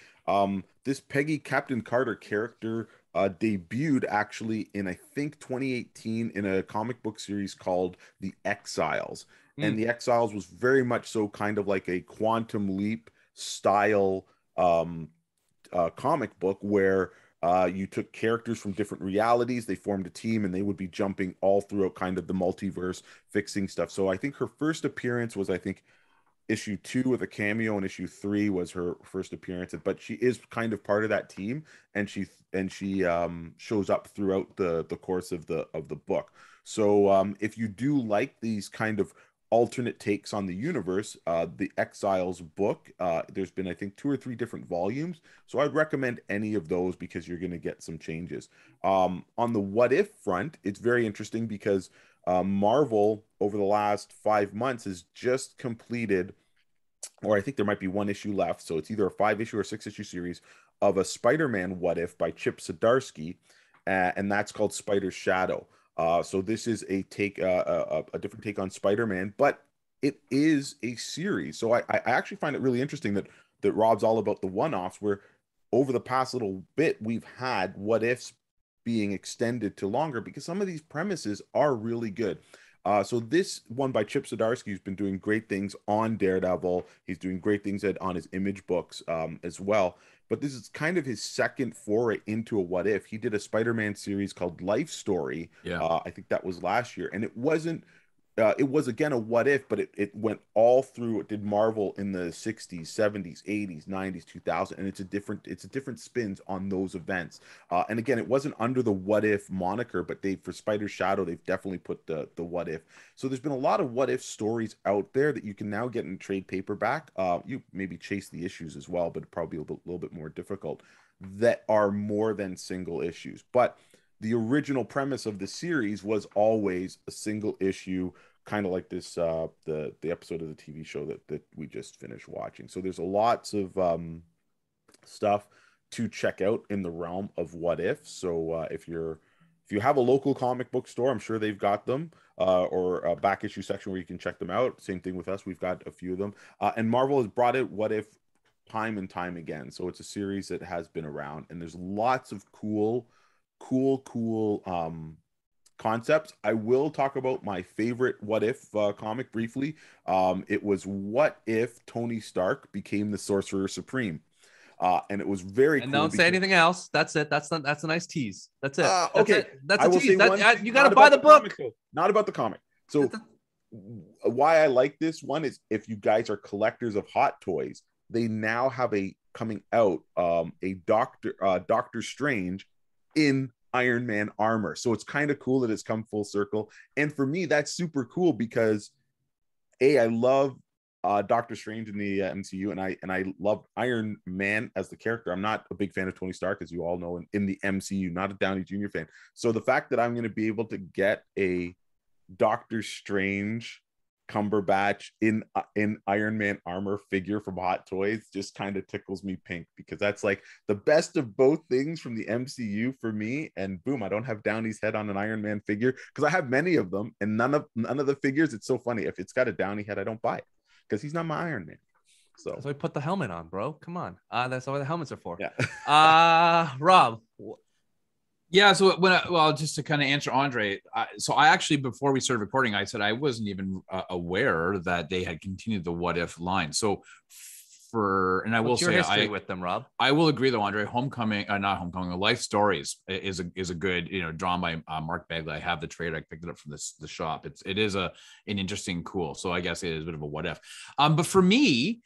This Captain Carter character debuted actually in, I think, 2018 in a comic book series called The Exiles. And The Exiles was very much so kind of like a Quantum Leap style comic book where you took characters from different realities, they formed a team, and they would be jumping all throughout kind of the multiverse, fixing stuff. So I think her first appearance was, I think, issue 2 with a cameo, and issue 3 was her first appearance. But she is kind of part of that team, and she shows up throughout the course of the book. So if you do like these kind of alternate takes on the universe, the Exiles book, there's been, I think, 2 or 3 different volumes, so I'd recommend any of those because you're going to get some changes. On the What If front, it's very interesting because Marvel over the last 5 months has just completed, or I think there might be 1 issue left, so it's either a 5-issue or 6-issue series of a Spider-Man What If by Chip Zdarsky, and that's called Spider's Shadow. So this is a different take on Spider-Man, but it is a series. So I actually find it really interesting that Rob's all about the one-offs, where over the past little bit we've had What Ifs being extended to longer because some of these premises are really good. So this one by Chip Zdarsky, who's been doing great things on Daredevil. He's doing great things on his Image books as well. But this is kind of his second foray into a What If. He did a Spider-Man series called Life Story. Yeah. I think that was last year. And it wasn't, it was again a What If, but it went all through. It did Marvel in the 60s, 70s, 80s, 90s, 2000. And it's a different spins on those events. And again, it wasn't under the What If moniker, but for Spider's Shadow, they've definitely put the What If. So there's been a lot of What If stories out there that you can now get in trade paperback. You maybe chase the issues as well, but probably a little bit more difficult, that are more than single issues. But the original premise of the series was always a single issue, kind of like this the episode of the TV show that we just finished watching. So there's lots of stuff to check out in the realm of What If. So if you have a local comic book store, I'm sure they've got them, or a back issue section where you can check them out. Same thing with us, we've got a few of them. And Marvel has brought out What If time and time again. So it's a series that has been around, and there's lots of cool concepts. I will talk about my favorite What If comic briefly. It was What If Tony Stark became the Sorcerer Supreme. And it was very cool. And don't say anything else. That's it. That's a nice tease. That's it. Okay. That's a tease. you got to buy the book. Not about the comic. So why I like this one is if you guys are collectors of Hot Toys, they now have a coming out a Doctor Strange in Iron Man armor. So it's kind of cool that it's come full circle. And for me, that's super cool because I love Doctor Strange in the MCU, and I love Iron Man as the character. I'm not a big fan of Tony Stark, as you all know, in the MCU, not a Downey Jr. fan. So the fact that I'm going to be able to get a Doctor Strange Cumberbatch in Iron Man armor figure from Hot Toys just kind of tickles me pink, because that's like the best of both things from the MCU for me. And boom, I don't have Downey's head on an Iron Man figure, because I have many of them, and none of the figures. It's so funny, if it's got a Downey head, I don't buy it because he's not my Iron Man. So that's why I put the helmet on, bro. Come on, that's what the helmets are for. Yeah. Rob. Yeah, so just to kind of answer Andre, so I actually, before we started recording, I said I wasn't even aware that they had continued the What If line. So I will say, history with them, Rob? I will agree though, Andre. Not Homecoming, Life Stories is a good, drawn by Mark Bagley. I have the trade. I picked it up from the shop. It is an interesting, cool. So I guess it is a bit of a what if. But for me,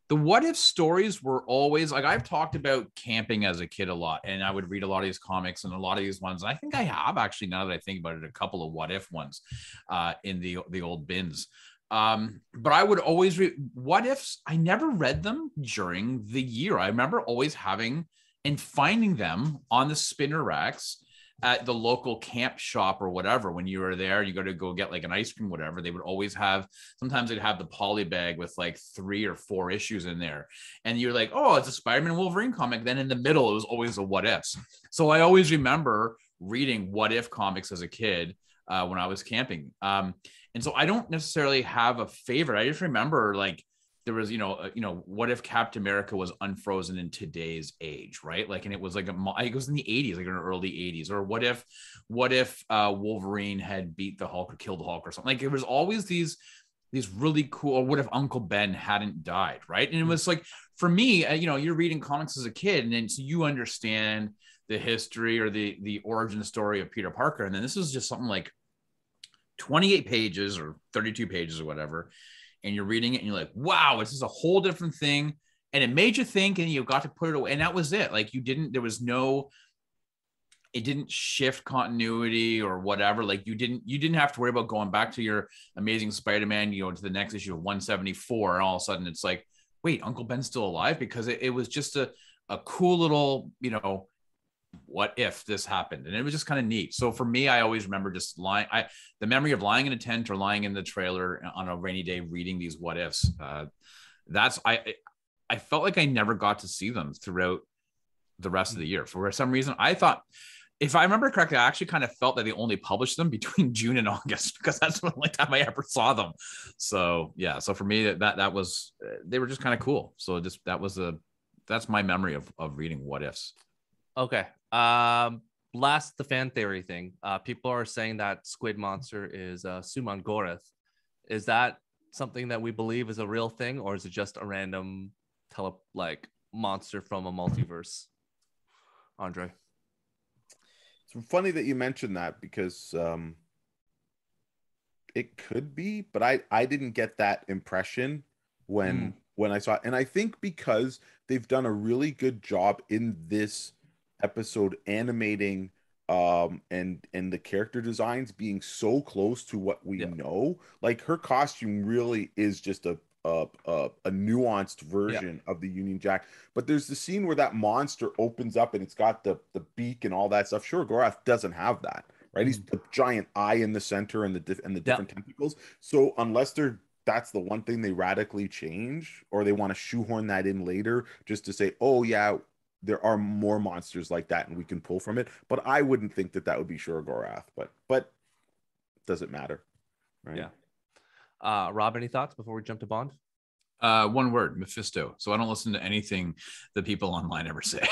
the what if stories were always like, I've talked about camping as a kid a lot, and I would read a lot of these comics and a lot of these ones. And I think I have actually, now that I think about it, a couple of what if ones in the old bins. But I would always read what ifs. I never read them during the year. I remember always having and finding them on the spinner racks at the local camp shop or whatever. When you were there, you got to go get like an ice cream, whatever. They would always have, sometimes they'd have the poly bag with like 3 or 4 issues in there. And you're like, oh, it's a Spider-Man Wolverine comic. Then in the middle, it was always a what ifs. So I always remember reading what if comics as a kid when I was camping. And so I don't necessarily have a favorite. I just remember like, there was, what if Captain America was unfrozen in today's age, right? Like, and it was like it was in the 80s, like in the early 80s. Or what if Wolverine had beat the Hulk or killed the Hulk or something? Like, there was always these really cool. Or what if Uncle Ben hadn't died, right? And it was like, for me, you're reading comics as a kid, and then so you understand the history or the origin story of Peter Parker, and then this is just something like 28 pages or 32 pages or whatever. And you're reading it and you're like, wow, this is a whole different thing. And it made you think, and you got to put it away. And that was it. Like it didn't shift continuity or whatever. Like you didn't have to worry about going back to your Amazing Spider-Man, to the next issue of 174. And all of a sudden it's like, wait, Uncle Ben's still alive? Because it was just a cool little, what if this happened? And it was just kind of neat. So for me, I always remember just the memory of lying in a tent or lying in the trailer on a rainy day, reading these what ifs. I felt like I never got to see them throughout the rest of the year. For some reason, I thought, if I remember correctly, I actually kind of felt that they only published them between June and August, because that's the only time I ever saw them. So yeah. So for me, that was, they were just kind of cool. So that's my memory of reading what ifs. Okay. Last, the fan theory thing. People are saying that Squid Monster is Suman Gorath. Is that something that we believe is a real thing, or is it just a random monster from a multiverse? Andre? It's funny that you mentioned that, because it could be, but I didn't get that impression when I saw it. And I think because they've done a really good job in this episode animating and the character designs being so close to what we know. Like, her costume really is just a nuanced version of the Union Jack. But there's the scene where that monster opens up and it's got the beak and all that stuff. Sure, Gorath doesn't have that, right? He's the giant eye in the center and the different tentacles. So unless that's the one thing they radically change, or they want to shoehorn that in later just to say, oh yeah, there are more monsters like that and we can pull from it. But I wouldn't think that would be Shura-Gorath, but doesn't matter, right? Yeah. Rob, any thoughts before we jump to Bond? One word: Mephisto. So I don't listen to anything that people online ever say.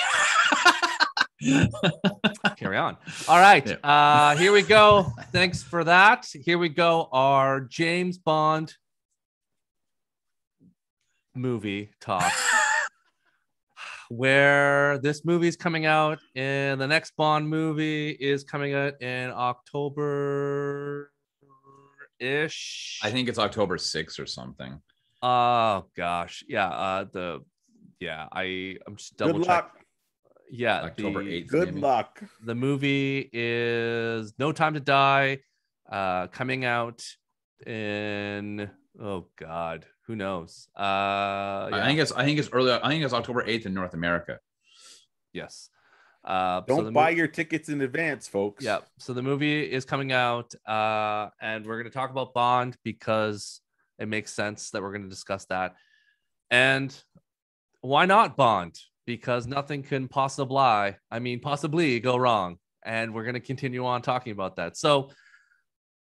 Carry on. All right. Yeah. Here we go. Thanks for that. Here we go. Our James Bond movie talk. Where this movie is coming out, and the next Bond movie is coming out in October ish. I think it's October 6th or something. Oh gosh, yeah. I'm just double Good check. luck. Yeah, October 8th. Good maybe. luck. The movie is No Time to Die, coming out in who knows? I think it's early. I think it's October 8th in North America. Yes. Don't buy your tickets in advance, folks. Yeah. So the movie is coming out, and we're going to talk about Bond because it makes sense that we're going to discuss that. And why not Bond? Because nothing can possibly go wrong. And we're going to continue on talking about that. So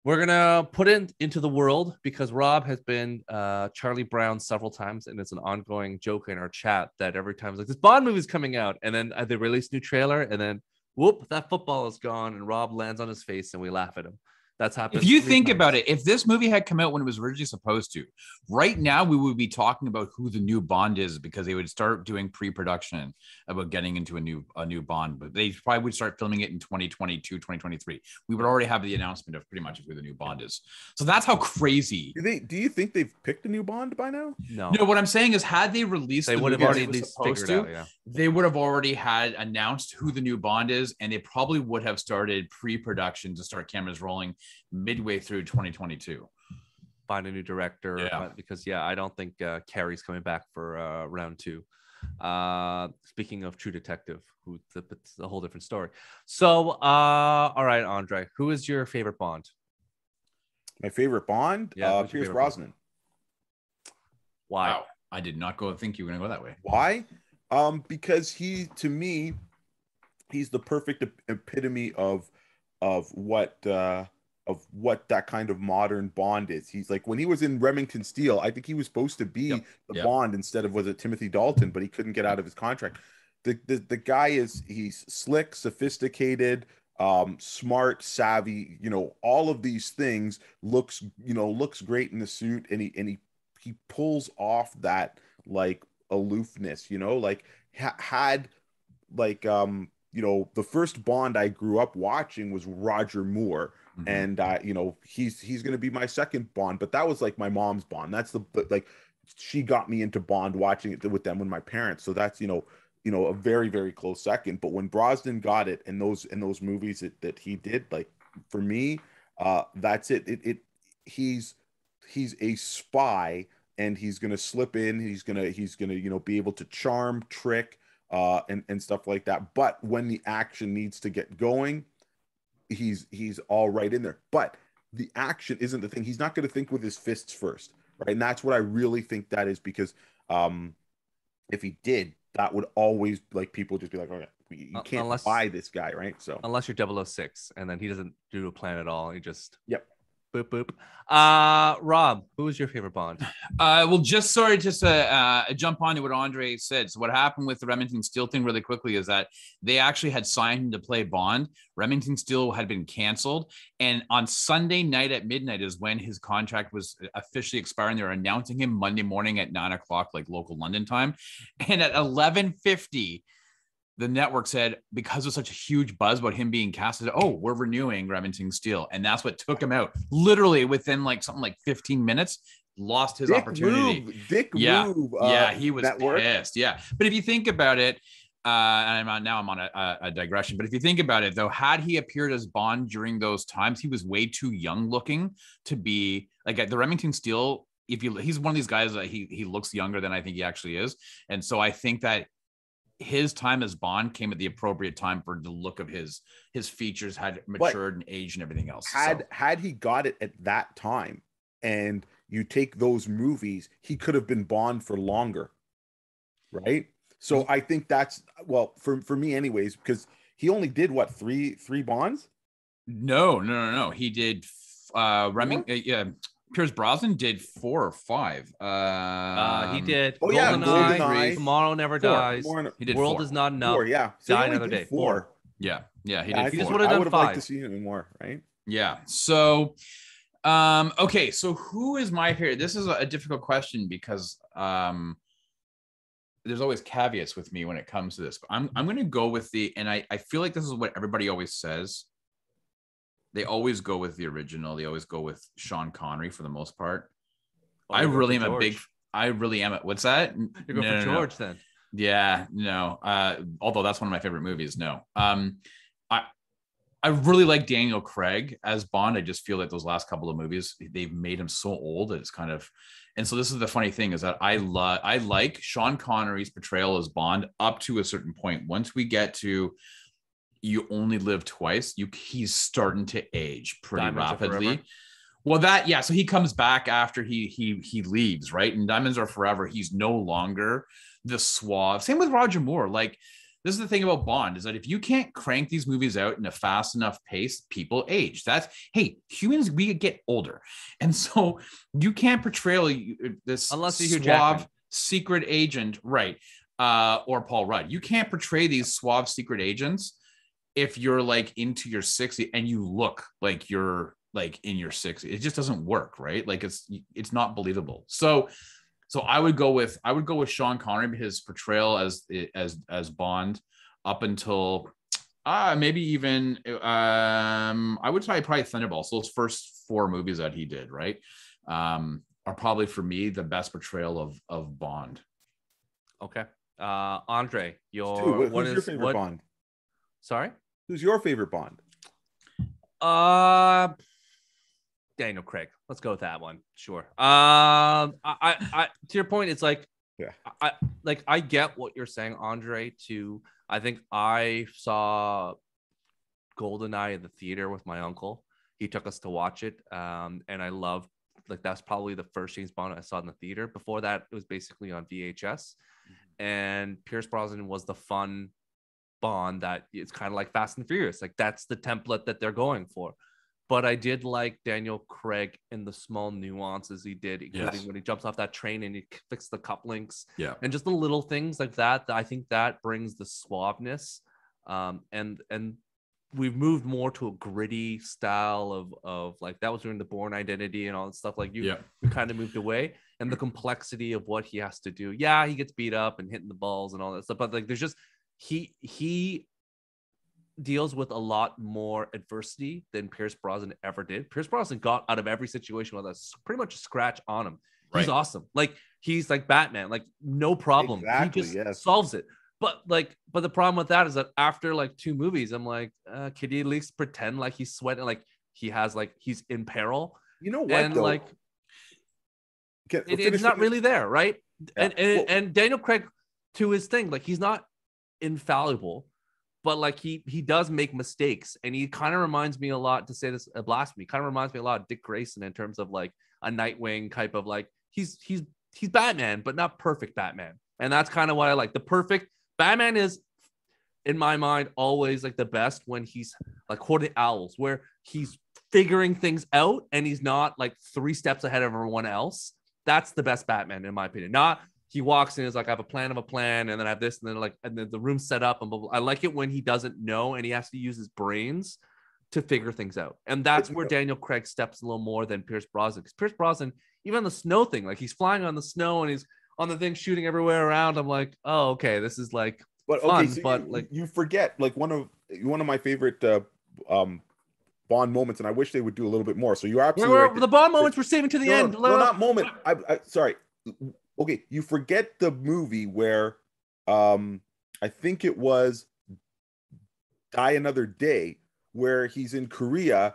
we're going to put it into the world because Rob has been Charlie Brown several times. And it's an ongoing joke in our chat that every time it's like, this Bond movie is coming out. And then they release new trailer. And then, whoop, that football is gone. And Rob lands on his face and we laugh at him. That's happened. If you think about it, if this movie had come out when it was originally supposed to, right now we would be talking about who the new Bond is because they would start doing pre-production about getting into a new Bond, but they probably would start filming it in 2022, 2023. We would already have the announcement of pretty much who the new Bond is. So that's how crazy. Do you think they've picked a new Bond by now? No. What I'm saying is, had they released, they would have already at least figured out. Yeah. They would have already had announced who the new Bond is, and they probably would have started pre-production to start cameras rolling midway through 2022. Find a new director, because I don't think Carrie's coming back for round 2. Speaking of True Detective, it's a whole different story. So, all right, Andre, who is your favorite Bond? My favorite Bond, Pierce Brosnan. Why? Wow. I did not think you were going to go that way. Why? Because to me, he's the perfect epitome of what that kind of modern Bond is. He's like, when he was in Remington Steele, I think he was supposed to be the Bond instead of, was it Timothy Dalton, but he couldn't get out of his contract. The guy he's slick, sophisticated, smart, savvy, all of these things, looks great in the suit, and he pulls off that like aloofness, had like the first Bond I grew up watching was Roger Moore. Mm-hmm. And he's gonna be my second Bond, but that was like my mom's Bond. That's like she got me into Bond watching it with them with my parents. So that's a very, very close second. But when Brosnan got it in those movies that he did, like for me, that's it. He's a spy, and he's gonna slip in. He's gonna be able to charm, trick, and stuff like that. But when the action needs to get going, he's all right in there. But the action isn't the thing. He's not going to think with his fists first, right? And that's what I really think that is, because if he did, that would always, like, people just be like, okay, you can't buy this guy, right? So unless you're 006, and then he doesn't do a plan at all. He just boop boop. Rob, who is your favorite Bond? Well, just jump on to what Andre said. So what happened with the Remington Steele thing really quickly is that they actually had signed him to play Bond. Remington Steele had been canceled, and on Sunday night at midnight is when his contract was officially expiring. They were announcing him Monday morning at 9:00, like local London time, and at 11:50. The network said, because of such a huge buzz about him being casted, we're renewing Remington Steele. And that's what took him out. Literally within something like 15 minutes, lost his opportunity. Move. He was pissed. Yeah. But if you think about it, and I'm on a digression, but if you think about it, though, had he appeared as Bond during those times, he was way too young looking to be like the Remington Steele. He's one of these guys that he looks younger than I think he actually is. And so I think that his time as Bond came at the appropriate time for the look of his features had matured and aged and everything else. Had he got it at that time, and you take those movies, he could have been Bond for longer, right? So I think that's, well, for me anyways, because he only did what, three Bonds? No. He did Pierce Brosnan did 4 or 5. He did. GoldenEye. Tomorrow Never Dies. He did World 4. Is Not Enough. 4, yeah. So Die Another Day. 4. Yeah. He did 4. He just would have done 5. Liked to see him more, right? Yeah. So, okay. So who is my favorite? This is a difficult question because there's always caveats with me when it comes to this. But I'm going to go with and I feel like this is what everybody always says. They always go with the original. They always go with Sean Connery for the most part. Oh, I you're going really for am a big. George. I really am. What's that? You're going for George then. Yeah, no. Although that's one of my favorite movies. No. I really like Daniel Craig as Bond. I just feel like those last couple of movies, they've made him so old that it's kind of, and so this is the funny thing is that I like Sean Connery's portrayal as Bond up to a certain point. Once we get to You Only Live Twice, he's starting to age pretty rapidly. Well, so he comes back after he leaves, right? And Diamonds Are Forever, he's no longer the suave. Same with Roger Moore. Like, this is the thing about Bond is that if you can't crank these movies out in a fast enough pace, people age. Humans, we get older. And so you can't portray this unless you're suave secret agent, right? Or Paul Rudd. You can't portray these suave secret agents if you're like into your 60s and you look like you're like in your 60s. It just doesn't work, right? Like it's not believable. So I would go with Sean Connery, his portrayal as Bond up until maybe even I would say probably Thunderball. So those first 4 movies that he did, right, are probably for me the best portrayal of Bond. Okay, Andre, who's your favorite Bond? Sorry, who's your favorite Bond? Daniel Craig. Let's go with that one. Sure. I to your point, it's like, I get what you're saying, Andre. I think I saw GoldenEye in the theater with my uncle. He took us to watch it, and I loved. Like, that's probably the first James Bond I saw in the theater. Before that, it was basically on VHS, and Pierce Brosnan was the fun Bond that it's kind of like Fast and Furious. Like, that's the template that they're going for. But I did like Daniel Craig in the small nuances he did, including when he jumps off that train and he fixed the cup links, and just the little things like that. I think that brings the suaveness, and we've moved more to a gritty style of like that was during the Bourne Identity and all that stuff. Like we kind of moved away, and the complexity of what he has to do. Yeah, he gets beat up and hitting the balls and all that stuff, but like there's just he deals with a lot more adversity than Pierce Brosnan ever did. Pierce Brosnan got out of every situation with pretty much a scratch on him. He's awesome. Like, he's like Batman, like no problem. Exactly, he just solves it. But the problem with that is that after like 2 movies, I'm like, can you at least pretend like he's sweating, like he's in peril? You know what? And though? like, it's not really there, right? Yeah. And Daniel Craig, to his thing, like he's not infallible. But like he does make mistakes, and he kind of reminds me a lot, to say this a blasphemy, kind of reminds me a lot of Dick Grayson in terms of like a Nightwing type of like he's Batman, but not perfect Batman. And that's kind of what I like. The perfect Batman is, in my mind, always like the best when he's like Hooded Owls, where he's figuring things out and he's not like 3 steps ahead of everyone else. That's the best Batman, in my opinion. Not he walks in, is like, I have a plan of a plan, and then I have this, and then like, and then the room's set up, and blah, blah. I like it when he doesn't know and he has to use his brains to figure things out. And that's where Daniel Craig steps a little more than Pierce Brosnan. Because Pierce Brosnan, even on the snow thing, like he's flying on the snow and he's on the thing shooting everywhere around. I'm like, oh, okay, this is like fun. So but like you forget like one of my favorite Bond moments, and I wish they would do a little bit more. So you're absolutely right. The Bond moments we're saving to the end. No, not moment. I sorry. Okay, you forget the movie where I think it was Die Another Day, where he's in Korea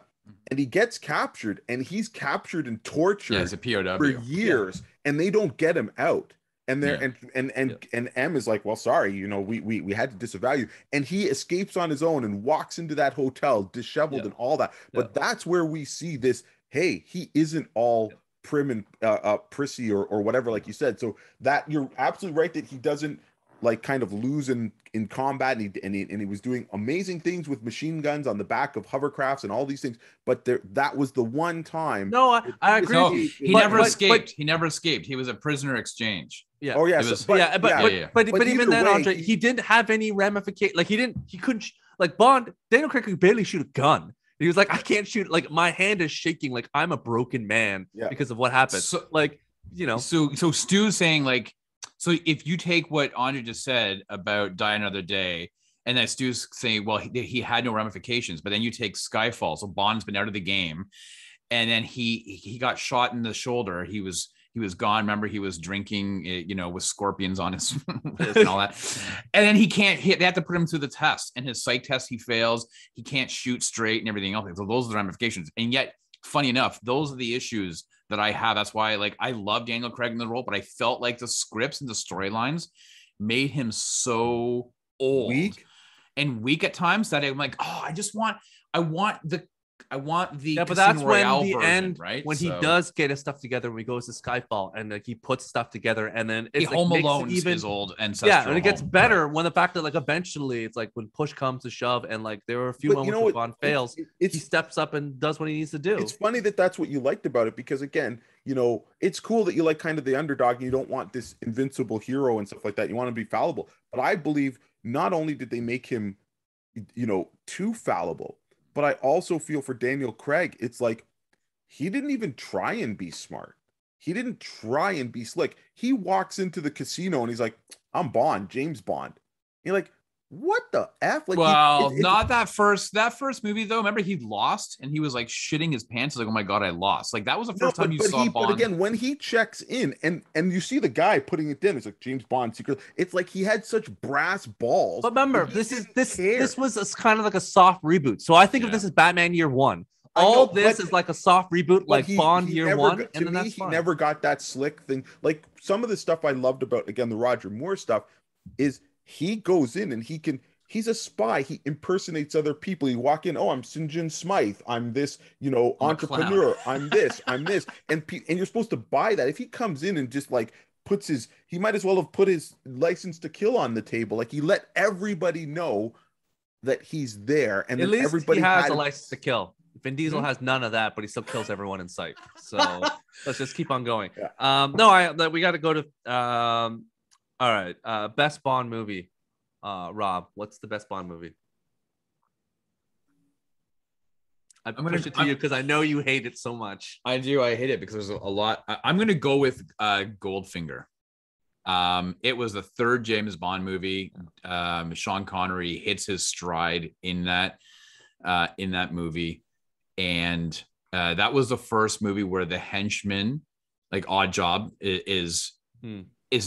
and he gets captured, and he's captured and tortured as a POW for years, and they don't get him out. And there and M is like, well, sorry, you know, we had to disavow you. And he escapes on his own and walks into that hotel disheveled and all that. But that's where we see this, hey, he isn't all prim and prissy or whatever, like you said. So that you're absolutely right that he doesn't like kind of lose in combat, and he was doing amazing things with machine guns on the back of hovercrafts and all these things. But that was the one time. No, I agree. No, he never escaped. He never escaped. He was a prisoner exchange. Yeah. Oh yeah. But even then, Andre, he didn't have any ramification. Like he couldn't like Bond. Daniel Craig could barely shoot a gun. He was like, I can't shoot. Like my hand is shaking. Like I'm a broken man because of what happened. So, like, you know. So Stu's saying like, so if you take what Andre just said about Die Another Day, And then Stu's saying, well, he had no ramifications. But then you take Skyfall, so Bond's been out of the game, and then he got shot in the shoulder. He was gone. Remember, he was drinking, with scorpions on his and all that. And then they have to put him through the test, and his psych test, he fails. He can't shoot straight and everything else. So those are the ramifications. And yet, funny enough, those are the issues that I have. That's why, I love Daniel Craig in the role, but I felt like the scripts and the storylines made him so old and weak at times that I'm like, oh, I want the but that's when the version, end, right? When he does get his stuff together, when he goes to Skyfall and he puts stuff together, and then it's Home Alone is old ancestral. Yeah, and it gets better when the fact that eventually it's when push comes to shove, and there are a few moments where Bond fails, he steps up and does what he needs to do. It's funny that's what you liked about it, because again, it's cool that you like kind of the underdog and you don't want this invincible hero and stuff like that. You want to be fallible, but I believe not only did they make him, too fallible, but I also feel for Daniel Craig, it's he didn't even try and be smart. He didn't try and be slick. He walks into the casino and he's like, I'm Bond, James Bond. You're like, what the F? Not that first movie though. Remember, he lost and he was shitting his pants. He's like, oh my God, I lost. That was the first time you saw Bond. But again, when he checks in and you see the guy putting it in, it's like James Bond secret. It's like he had such brass balls. But remember, this was kind of a soft reboot. So I think of this as Batman Year One. This is a soft reboot, Bond Year One. And then that's fine. He never got that slick thing. Some of the stuff I loved about, again, the Roger Moore stuff is he goes in and he's a spy. He impersonates other people. You walk in, oh, I'm St. John Smythe. I'm this, entrepreneur. I'm this. And you're supposed to buy that. If he comes in and just he might as well have put his license to kill on the table. He let everybody know that he's there. And at then least everybody he has a license to kill. Vin Diesel has none of that, but he still kills everyone in sight. So let's just keep on going. Yeah. We got to go to, all right. Best Bond movie. Rob, what's the best Bond movie? I'm going to push it to you because I know you hate it so much. I do. I hate it because there's a lot. I'm going to go with Goldfinger. It was the third James Bond movie. Sean Connery hits his stride in that movie. And that was the first movie where the henchman, Odd Job, is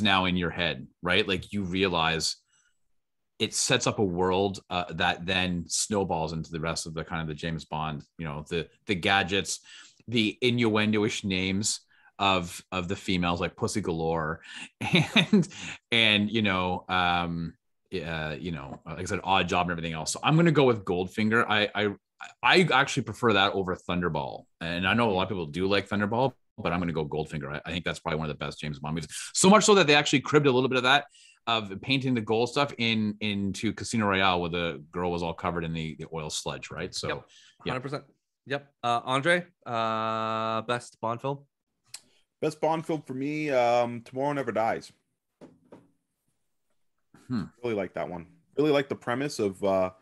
now in your head, right? You realize it sets up a world that then snowballs into the rest of the kind of the James Bond, the gadgets, the innuendo-ish names of the females, like Pussy Galore, and like I said, Odd Job and everything else. So I'm gonna go with Goldfinger. I actually prefer that over Thunderball, and I know a lot of people do like Thunderball, but I'm going to go Goldfinger. I think that's probably one of the best James Bond movies. So much so that they actually cribbed a little bit of that, of painting the gold stuff into Casino Royale, where the girl was all covered in the oil sludge, right? So, yep, 100%. Yep. Andre, best Bond film? Best Bond film for me, Tomorrow Never Dies. Really like that one. Really like the premise of the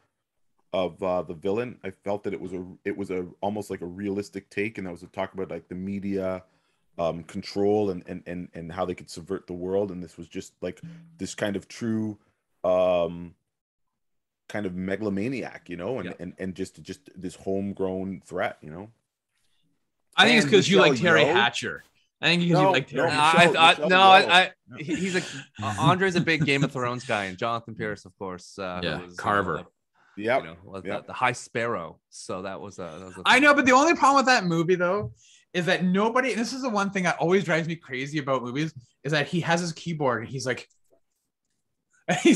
villain. I felt that it was a almost like a realistic take, and that was a talk about the media control and how they could subvert the world, and this was just this kind of true kind of megalomaniac, and just this homegrown threat, I think it's because you like Terry Hatcher. I think because you like Terry. He's Andre's a big Game of Thrones guy, and Jonathan Pierce, of course. Carver. The High Sparrow. So that was I know, but the only problem with that movie though is that nobody, and this is the one thing that always drives me crazy about movies, is that he has his keyboard and he's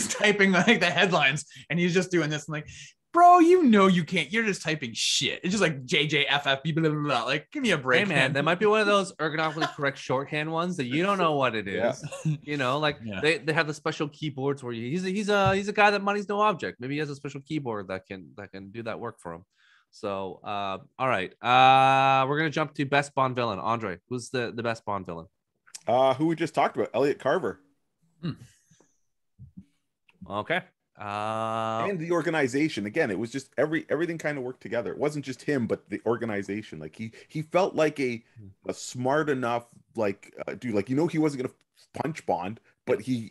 typing the headlines and he's just doing this and bro, you can't, you're just typing shit. It's just JJFF, blah, blah, blah. Give me a break, man. That might be one of those ergonomically correct shorthand ones that you don't know what it is. They have the special keyboards where he's a guy that money's no object. Maybe he has a special keyboard that can do that work for him. So all right, we're gonna jump to best Bond villain. Andre, who's the best Bond villain? Who we just talked about, Elliot Carver. Okay. And the organization, again, it was just everything kind of worked together. It wasn't just him, but the organization. He felt like a smart enough dude. He wasn't gonna punch Bond, but he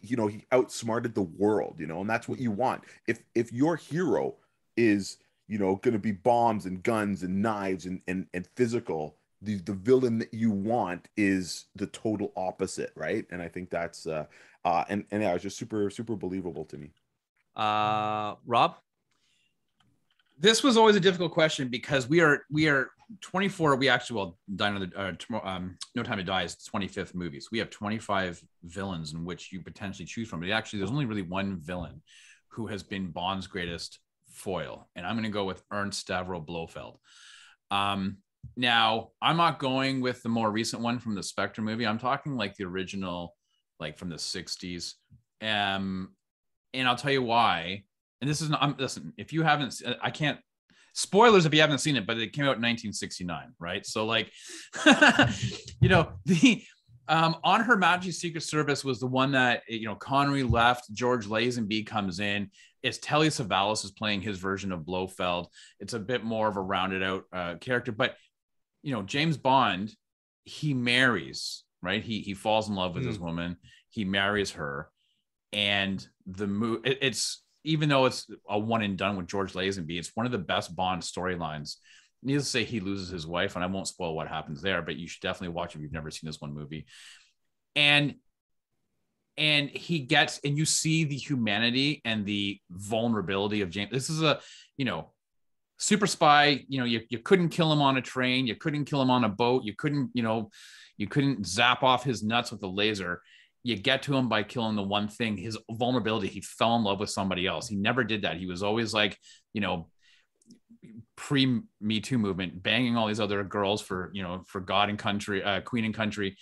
outsmarted the world, and that's what you want. If your hero is, going to be bombs and guns and knives and physical, the villain that you want is the total opposite, right? And I think that's yeah, it's just super, super believable to me. Rob? This was always a difficult question because we are 24. We actually Die Another No Time to Die is the 25th movie. So we have 25 villains in which you potentially choose from. But actually, there's only really one villain who has been Bond's greatest foil, and I'm going to go with Ernst Stavro Blofeld. Now, I'm not going with the more recent one from the Spectre movie. I'm talking like the original, like from the 60s. And I'll tell you why. And this is not, listen, if you haven't, I can't, spoilers if you haven't seen it, but it came out in 1969, right? So like, the On Her Majesty's Secret Service was the one that, Connery left, George Lazenby comes in. It's Telly Savalas is playing his version of Blofeld. It's a bit more of a rounded out character, but James Bond, he marries, right? He falls in love with this woman. He marries her, and it's, even though it's a one and done with George Lazenby, it's one of the best Bond storylines. Needless to say, he loses his wife, and I won't spoil what happens there, but you should definitely watch it if you've never seen this one movie. And he gets, and you see the humanity and the vulnerability of James. This is a, super spy. You couldn't kill him on a train. You couldn't kill him on a boat. You couldn't zap off his nuts with a laser. You get to him by killing the one thing, his vulnerability. He fell in love with somebody else. He never did that. He was always like, pre-Me Too movement, banging all these other girls for God and country, queen and country.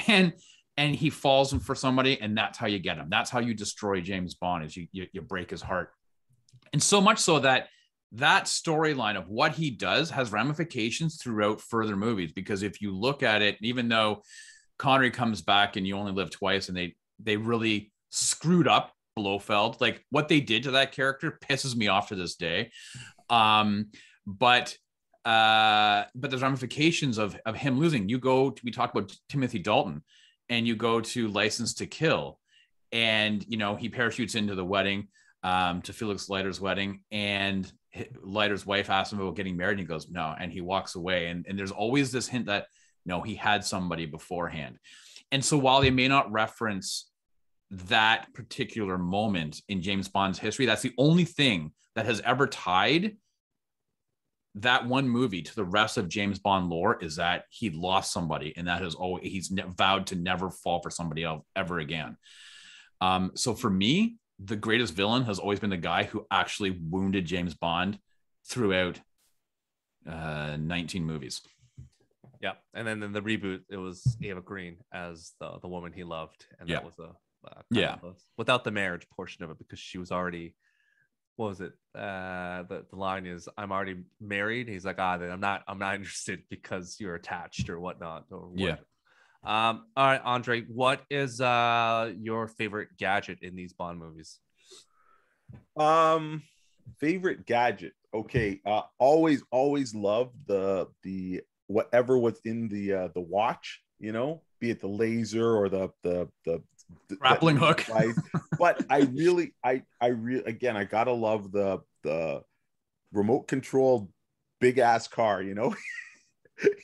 And he falls for somebody, and that's how you get him. That's how you destroy James Bond, is you break his heart. And so much so that storyline of what he does has ramifications throughout further movies, because if you look at it, even though Connery comes back and you only live twice, and they really screwed up Blofeld, like what they did to that character pisses me off to this day. But there's ramifications of him losing. We talk about Timothy Dalton, and you go to License to Kill, and he parachutes into the wedding, to Felix Leiter's wedding, and Leiter's wife asks him about getting married, and he goes no, and he walks away, and there's always this hint that he had somebody beforehand. And so while they may not reference that particular moment in James Bond's history, that's the only thing that has ever tied that one movie to the rest of James Bond lore, is that he lost somebody, and that he's vowed to never fall for somebody else ever again. So for me, the greatest villain has always been the guy who actually wounded James Bond throughout 19 movies. Yeah, and then in the reboot, it was Eva Green as the woman he loved, and that was without the marriage portion of it, because she was already, what was it? The line is, "I'm already married." He's like, then I'm not interested because you're attached or whatnot. Or what. Yeah. All right, Andre, what is your favorite gadget in these Bond movies? Favorite gadget. Okay. Always loved the whatever was in the watch, be it the laser or the grappling hook. But I really again, I gotta love the remote control big ass car.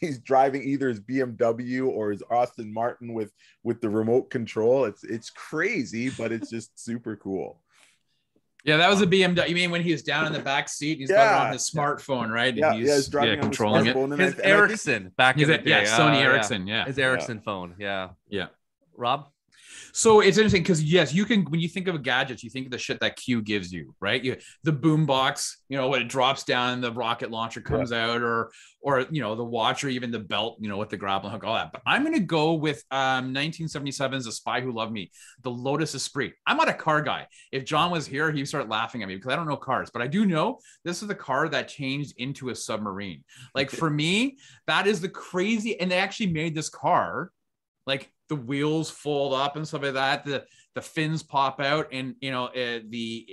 He's driving either his BMW or his Aston Martin with the remote control. It's crazy, but it's just super cool. Yeah, that was a BMW. You mean when he was down in the back seat? He's got it on his smartphone, right? Yeah, he's driving on controlling it. His Ericsson back in the day. Yeah, Sony Ericsson. Yeah, his Ericsson phone. Yeah. Rob? So it's interesting because yes, you can, when you think of gadgets, you think of the shit that Q gives you, right? The boom box, when it drops down, the rocket launcher comes out, or the watch, or even the belt, with the grappling hook, all that. But I'm gonna go with 1977's A Spy Who Loved Me, the Lotus Esprit. I'm not a car guy. If John was here, he'd start laughing at me because I don't know cars, but I do know this is the car that changed into a submarine. Like for me, that is the crazy, and they actually made this car like the wheels fold up and stuff like that. The fins pop out, and the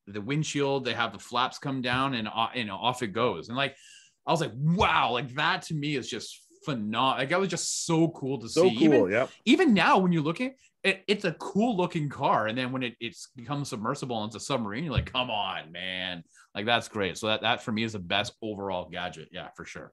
windshield, they have the flaps come down, and off it goes. And like I was like, wow, like that to me is just phenomenal. Like that was just so cool to So see. cool. Even now, when you look at it, it's a cool looking car, and then when it's becomes submersible and it's a submarine, you're like, come on, man, like that's great. So that for me is the best overall gadget. Yeah, for sure.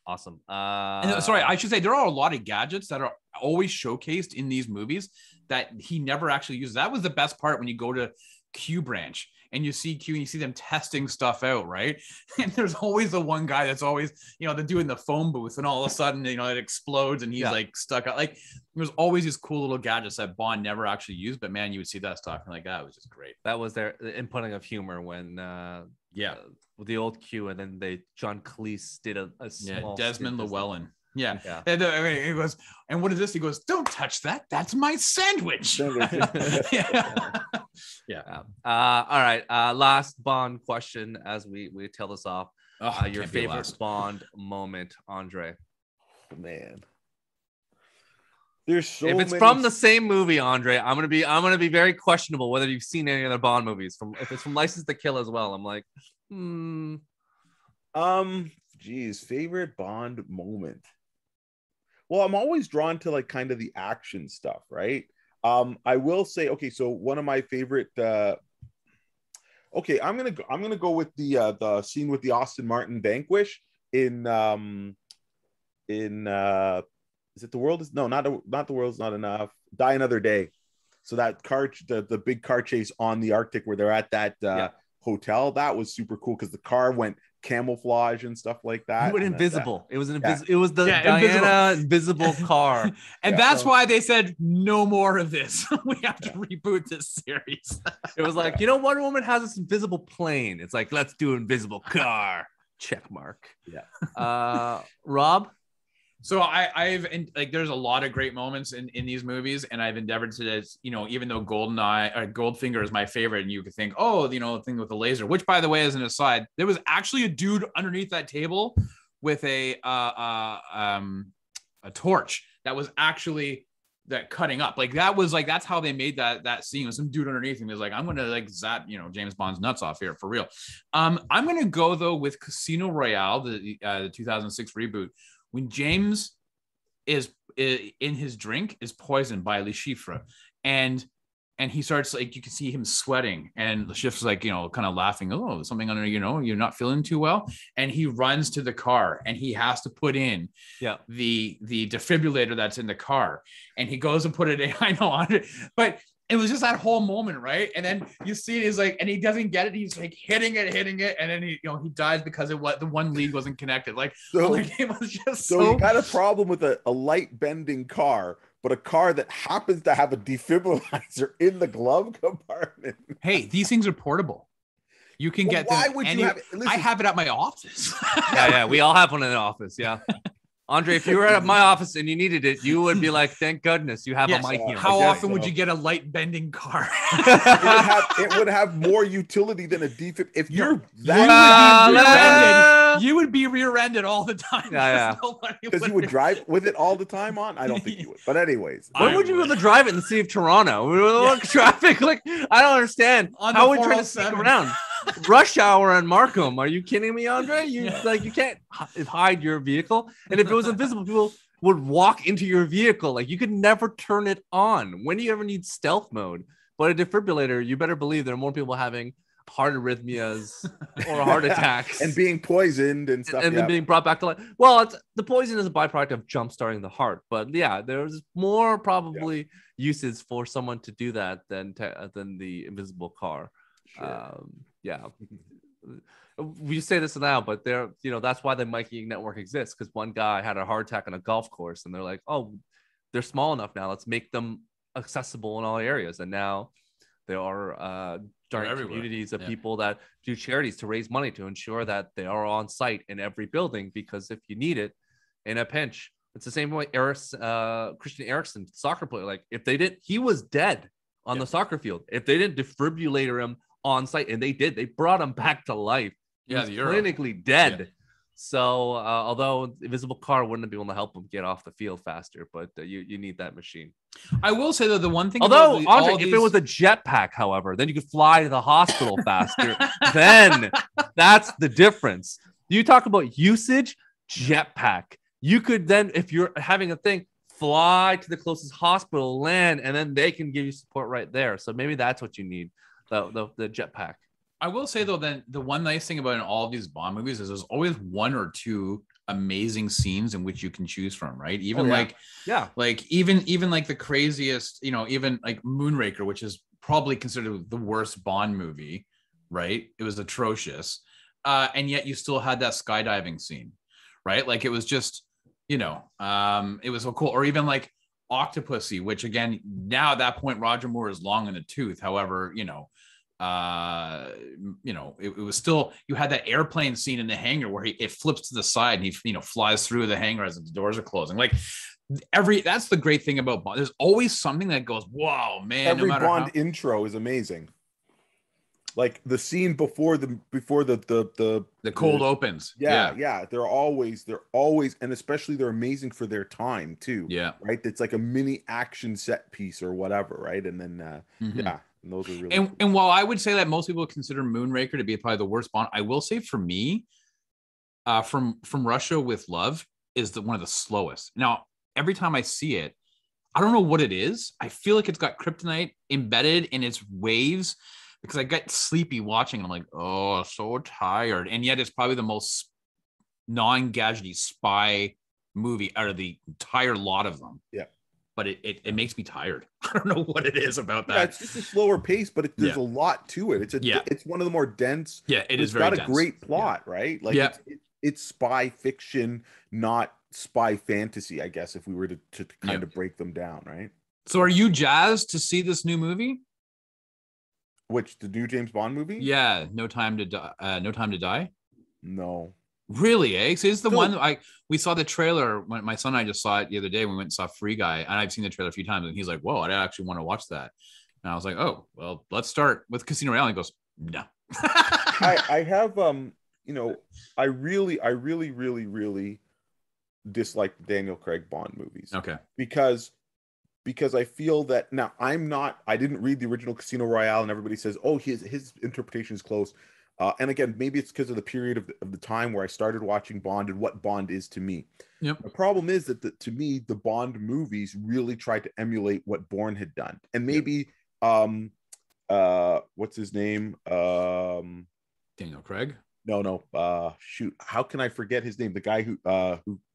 Awesome. And sorry, I should say there are a lot of gadgets that are always showcased in these movies that he never actually uses. That was the best part when you go to Q Branch and you see Q and you see them testing stuff out, right? And there's always the one guy that's always, they're doing the phone booth, and all of a sudden, it explodes and he's like stuck out. Like there's always these cool little gadgets that Bond never actually used, but man, you would see that stuff and like that was just great. That was their inputting of humor when with the old Q, and then John Cleese did a small Desmond Llewellyn. Yeah. And he goes, and what is this? He goes, don't touch that. That's my sandwich. Yeah. All right. Last Bond question as we tell this off. Your favorite Bond moment, Andre? Man. There's so if it's many... from the same movie, Andre, I'm gonna be very questionable whether you've seen any other Bond movies. If it's from License to Kill as well, I'm like, favorite Bond moment. Well, I'm always drawn to like kind of the action stuff, right? I will say, okay, so one of my favorite. I'm gonna go with the scene with the Aston Martin Vanquish in is it The World Is not The World's Not Enough, Die Another Day. So that car, the big car chase on the Arctic where they're at that hotel, that was super cool because the car went camouflage and stuff like that. It went invisible. It was it was the Diana invisible car. And that's why they said no more of this. We have to reboot this series. It was like, Wonder Woman has this invisible plane. It's like, let's do invisible car. Check mark. Yeah. Rob? So I've there's a lot of great moments in these movies, and I've endeavored to, even though Goldfinger is my favorite, and you could think, the thing with the laser, which by the way, as an aside, there was actually a dude underneath that table with a torch that was actually that cutting up. Like that was like, that's how they made that scene with some dude underneath him. He was like, I'm going to zap, James Bond's nuts off here for real. I'm going to go though with Casino Royale, the 2006 reboot. When James is in his drink is poisoned by Le Chiffre, and he starts, like, you can see him sweating, and Le Chiffre's like, kind of laughing, oh, something under, you're not feeling too well, and he runs to the car and he has to put in the defibrillator that's in the car, and he goes and put it in. I know, but it was just that whole moment, right? And then you see it is like, and he doesn't get it. He's like hitting it, and then he dies because the one lead wasn't connected. Like, it was just so you got a problem with a light bending car, but a car that happens to have a defibrillator in the glove compartment. Hey, these things are portable. You can get them. Why would you have it? Listen, I have it at my office. Yeah, we all have one in the office. Yeah. Andre, if you were at my office and you needed it, you would be like, thank goodness you have a mic here. How often would you get a light bending car? it would have more utility than a defib. If you're that you would be rear-ended all the time. Yeah. Because you would drive with it all the time on? I don't think you would. But anyways. When would you be able to drive it in the city of Toronto? Traffic, like, I don't understand. How would you try to sneak around? Rush hour in Markham. Are you kidding me, Andre? You can't hide your vehicle. And if it was invisible, people would walk into your vehicle. Like, you could never turn it on. When do you ever need stealth mode? But a defibrillator, you better believe there are more people having heart arrhythmias or heart attacks and being poisoned and stuff, and then being brought back to life. Well, the poison is a byproduct of jump starting the heart, but there's more probably uses for someone to do that than the invisible car. Sure. We say this now, but that's why the Mikey network exists, because one guy had a heart attack on a golf course, and they're like, oh, they're small enough now, let's make them accessible in all areas. And now there are giant communities of people that do charities to raise money to ensure that they are on site in every building, because if you need it in a pinch, it's the same way Christian Eriksen, soccer player, like, if they didn't, he was dead on the soccer field. If they didn't defibrillator him on site, and they brought him back to life. He was clinically dead. Yeah. So although invisible car wouldn't be able to help him get off the field faster, but you need that machine. I will say, though, the one thing, although Andre, if it was a jetpack, however, then you could fly to the hospital faster. Then that's the difference. You talk about usage, jetpack. You could then, if you're having a thing, fly to the closest hospital, land, and then they can give you support right there. So maybe that's what you need, the jetpack. I will say though, then the one nice thing about in all of these Bond movies is there's always one or two amazing scenes in which you can choose from, right? Even like even like the craziest, you know, even like Moonraker, which is probably considered the worst Bond movie, right? It was atrocious, and yet you still had that skydiving scene, right? Like it was just, you know, it was so cool. Or even like Octopussy, which again, now at that point Roger Moore is long in the tooth. However, you know, it was still, you had that airplane scene in the hangar where it flips to the side and he, you know, flies through the hangar as the doors are closing. Like that's the great thing about Bond. There's always something that goes, wow, man. Every Bond intro is amazing. Like the scene before the cold opens. Yeah. They're always, and especially they're amazing for their time too. Yeah. Right. It's like a mini action set piece or whatever. Right. And then, and those are really cool. And while I would say that most people consider Moonraker to be probably the worst Bond, I will say for me, from Russia with Love is one of the slowest. Now, every time I see it, I don't know what it is. I feel like it's got kryptonite embedded in its waves because I get sleepy watching. I'm like, oh, so tired. And yet it's probably the most non-gadgety spy movie out of the entire lot of them. Yeah. But it makes me tired. I don't know what it is about that. Yeah, it's just a slower pace, but there's a lot to it. It's one of the more dense. Yeah, it is very dense. It's got a great plot, right? Like it's spy fiction, not spy fantasy, I guess, if we were to kind of break them down, right? So are you jazzed to see this new movie? Which, the new James Bond movie? Yeah, No Time to Die. No. Really, eh? So it's the one we saw the trailer when my son and I just saw it the other day. We went and saw Free Guy, and I've seen the trailer a few times, and he's like, "Whoa, I actually want to watch that." And I was like, "Oh, well, let's start with Casino Royale." And he goes, "No." I have I really dislike the Daniel Craig Bond movies. Okay. Because I feel that now I didn't read the original Casino Royale, and everybody says, "Oh, his interpretation is close." And again, maybe it's because of the period of the time where I started watching Bond and what Bond is to me. Yep. The problem is that to me, the Bond movies really tried to emulate what Bourne had done. And maybe, what's his name? Daniel Craig? No. Shoot. How can I forget his name? The guy who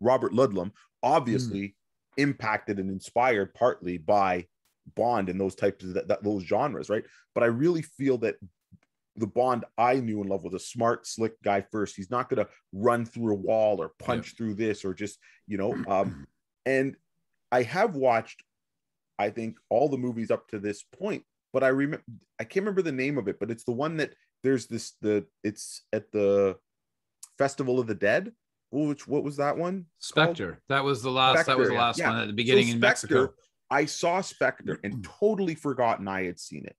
Robert Ludlum, obviously impacted and inspired partly by Bond and those types of those genres, right? But I really feel that the Bond I knew and loved was a smart, slick guy first. He's not going to run through a wall or punch through this or just, and I have watched, I think, all the movies up to this point, but I can't remember the name of it, but it's the one that there's it's at the Festival of the Dead. What was that one? Spectre. Called? That was the last. Spectre, that was the last one at the beginning in Mexico. I saw Spectre and totally forgotten I had seen it.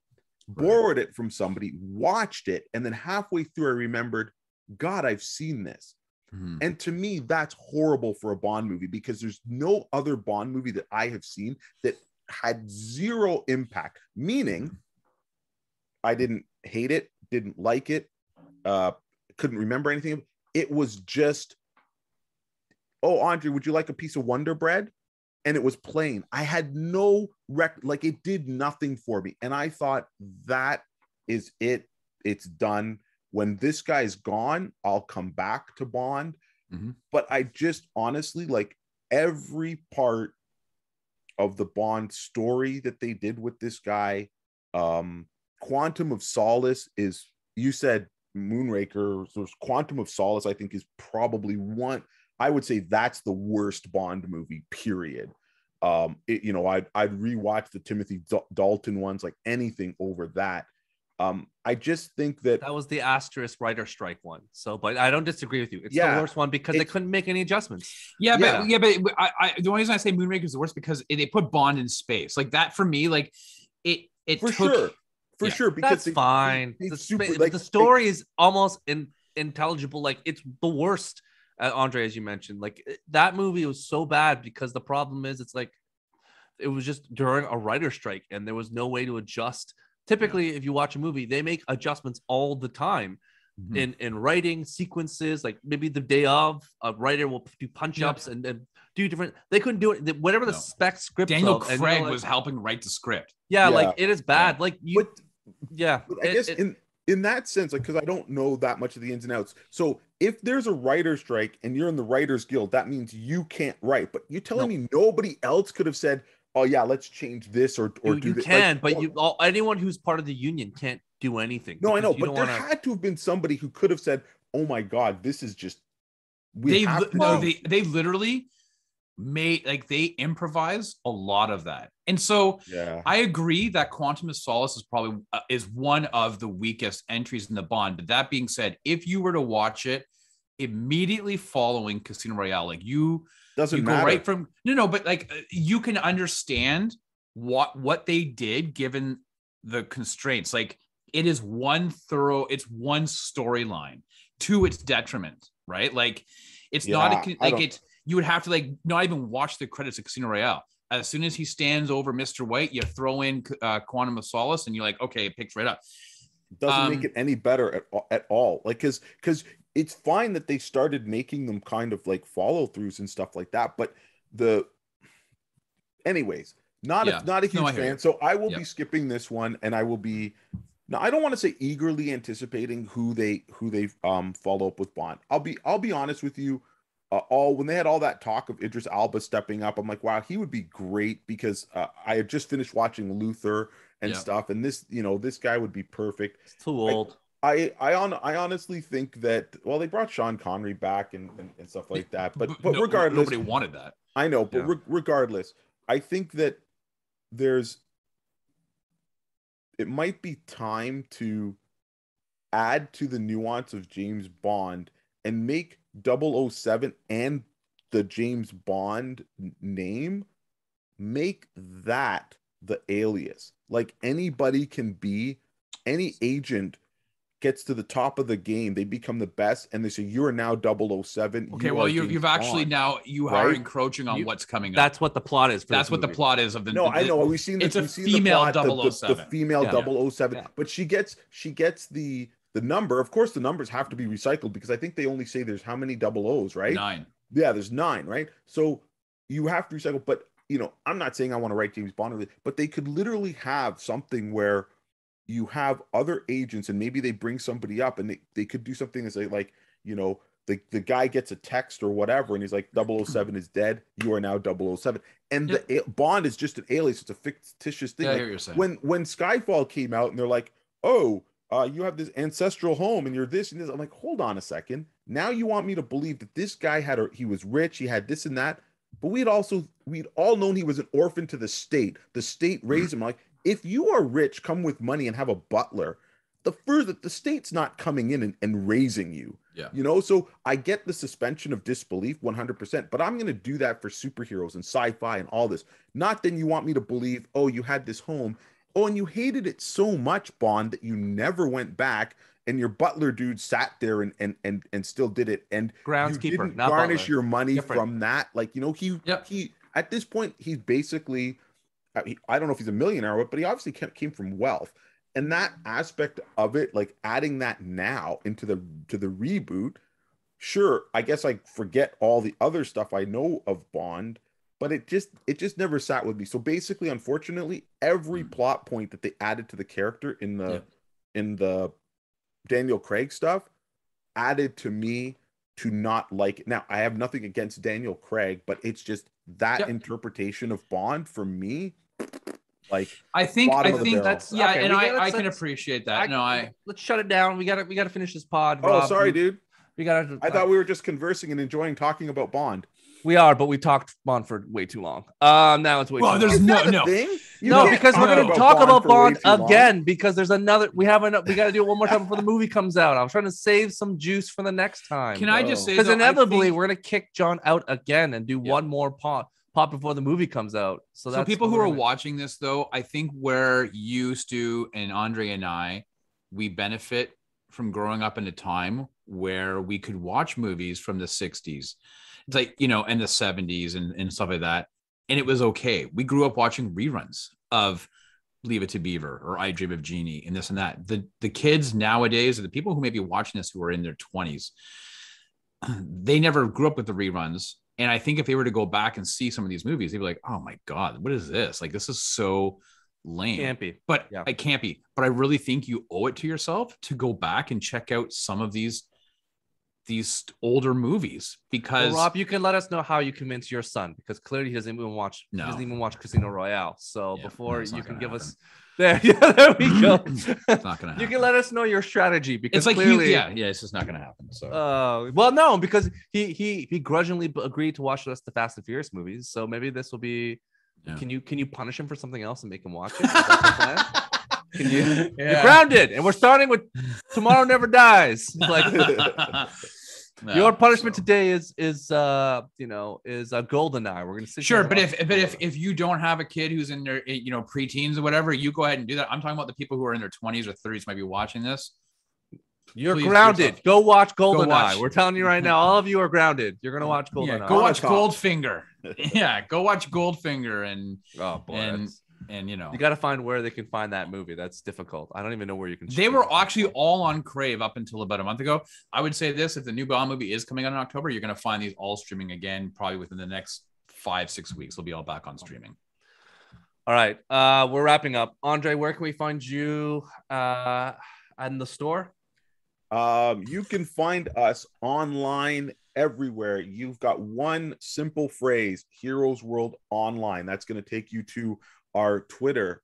Borrowed it from somebody, watched it, and then halfway through I remembered, God, I've seen this. And to me, that's horrible for a Bond movie because there's no other Bond movie that I have seen that had zero impact. Meaning, I didn't hate it, didn't like it, couldn't remember anything. It was just, oh, Andre, would you like a piece of Wonder Bread? And it was plain. I had no like it did nothing for me. And I thought, that is it. It's done. When this guy's gone, I'll come back to Bond. But I just honestly, like, every part of the Bond story that they did with this guy, Quantum of Solace is, you said Moonraker, so Quantum of Solace, I think, is probably one. I would say that's the worst Bond movie, period. I'd rewatch the Timothy Dalton ones, like anything over that. I just think that was the asterisk writer strike one. So, but I don't disagree with you. It's the worst one because they couldn't make any adjustments. But the only reason I say Moonraker is the worst because they put Bond in space. Like that for me, like it for sure. For sure, because that's fine. The story is almost intelligible. Like, it's the worst, Andre, as you mentioned. Like, that movie was so bad because the problem is it's like it was just during a writer strike and there was no way to adjust. Typically, if you watch a movie, they make adjustments all the time. in writing sequences. Like maybe the day of, a writer will do punch ups and do different. They couldn't do it. Whatever the spec script. Daniel Craig was helping write the script. Yeah, like it is bad. Like you. But I guess in that sense, like, because I don't know that much of the ins and outs. So if there's a writer's strike and you're in the Writers Guild, that means you can't write. But you're telling me nobody else could have said, "Oh yeah, let's change this or do you this." Can, like, but anyone who's part of the union can't do anything. No, I know, but there had to have been somebody who could have said, "Oh my God, this is just." They literally made, like, they improvise a lot of that. And so I agree that Quantum of Solace is probably is one of the weakest entries in the Bond. But that being said, if you were to watch it immediately following Casino Royale, like you doesn't go matter right from but like you can understand what they did given the constraints. Like it is one storyline to its detriment, right? Like it's not it's you would have to like not even watch the credits of Casino Royale. As soon as he stands over Mr. White, you throw in Quantum of Solace, and you're like, okay, it picks right up. Doesn't make it any better at all. Like, because it's fine that they started making them kind of like follow throughs and stuff like that. But anyways, not a huge fan. So I will be skipping this one, and I will be. Now, I don't want to say eagerly anticipating who they follow up with Bond. I'll be honest with you. When they had all that talk of Idris Elba stepping up, I'm like, wow, he would be great, because I had just finished watching Luther and stuff, and this guy would be perfect. It's too old. I honestly think that, well, they brought Sean Connery back and stuff like that, but regardless, nobody wanted that. I know, but regardless, I think that it might be time to add to the nuance of James Bond and make 007 and the James Bond name, make that the alias. Like anybody can be, any agent gets to the top of the game, they become the best, and they say, you're now 007. Okay, well, you've actually now are encroaching on what's coming up. That's what the plot is. That's what the plot is of the. No, I know. We've seen it's a female 007. The female 007, but she gets the number. Of course, the numbers have to be recycled, because I think they only say there's how many 00s, right? 9. Yeah, there's 9, right? So you have to recycle. But I'm not saying I want to write James Bond, but they could literally have something where you have other agents, and maybe they bring somebody up, and they could do something that's like the guy gets a text or whatever, and he's like, 007 is dead. You are now 007. And the Bond is just an alias. It's a fictitious thing. Yeah, like, I hear what you're saying. When Skyfall came out, and they're like, oh, you have this ancestral home, and you're this and this. I'm like, hold on a second. Now you want me to believe that this guy he was rich, he had this and that, but we'd all known he was an orphan to the state. The state raised him. Like, if you are rich, come with money and have a butler, the state's not coming in and raising you. Yeah. So I get the suspension of disbelief 100%, but I'm going to do that for superheroes and sci-fi and all this. Not then you want me to believe, oh, you had this home. Oh, and you hated it so much, Bond, that you never went back, and your butler dude sat there and still did it. And groundskeeper, you didn't garnish butler. Your money from that. Like, he at this point, he's basically, I don't know if he's a millionaire, but he obviously came from wealth. And that aspect of it, like adding that now into the reboot, sure, I guess I forget all the other stuff I know of Bond, but it just never sat with me. So basically, unfortunately, every plot point that they added to the character in the Daniel Craig stuff added to me to not like it. Now, I have nothing against Daniel Craig, but it's just that interpretation of Bond for me. Like, I think that's okay, and I can appreciate that. Let's shut it down. We gotta finish this pod. Oh, Rob. Sorry, dude. I thought we were just conversing and enjoying talking about Bond. We are, but we talked Bond for way too long. Now it's way too long. There's no because we're gonna talk about Bond again, because there's another. We got to do it one more time before the movie comes out. I was trying to save some juice for the next time. Can I just say, because inevitably we're gonna kick John out again and do one more pop before the movie comes out. So people who are watching this, though, I think where you, Stu, and Andre and I, we benefit from growing up in a time where we could watch movies from the 60s. It's like, and the 70s and stuff like that. And it was okay. We grew up watching reruns of Leave It to Beaver or I Dream of Jeannie and this and that. The kids nowadays, or the people who may be watching this who are in their 20s, they never grew up with the reruns. And I think if they were to go back and see some of these movies, they'd be like, oh my God, what is this? Like, this is so lame. Campy. But I can't be. But I really think you owe it to yourself to go back and check out some of these older movies, because Rob, you can let us know how you convince your son, because clearly he doesn't even watch Casino Royale. So before you can give us there we go. It's not gonna happen. You can let us know your strategy, because it's like clearly, it's just not gonna happen. So well, no, because he grudgingly agreed to watch the rest of the Fast and Furious movies. So maybe this will be can you punish him for something else and make him watch it? Is that the plan? Can you? You're grounded, and we're starting with Tomorrow Never Dies. Like your punishment today is GoldenEye. We're gonna sit but if you don't have a kid who's in their preteens or whatever, you go ahead and do that. I'm talking about the people who are in their 20s or 30s might be watching this. You're grounded. Go watch GoldenEye. We're telling you right now, all of you are grounded. You're gonna watch GoldenEye. Go watch Goldfinger. Go watch Goldfinger and oh boy. And you got to find where they can find that movie. That's difficult. I don't even know where you can. They were actually all on Crave up until about a month ago. I would say this: if the new Bond movie is coming out in October, you're going to find these all streaming again, probably within the next 5-6 weeks. They'll be all back on streaming. All right, we're wrapping up. Andre, where can we find you in the store? You can find us online everywhere. You've got one simple phrase: Heroes World Online. That's going to take you to our Twitter.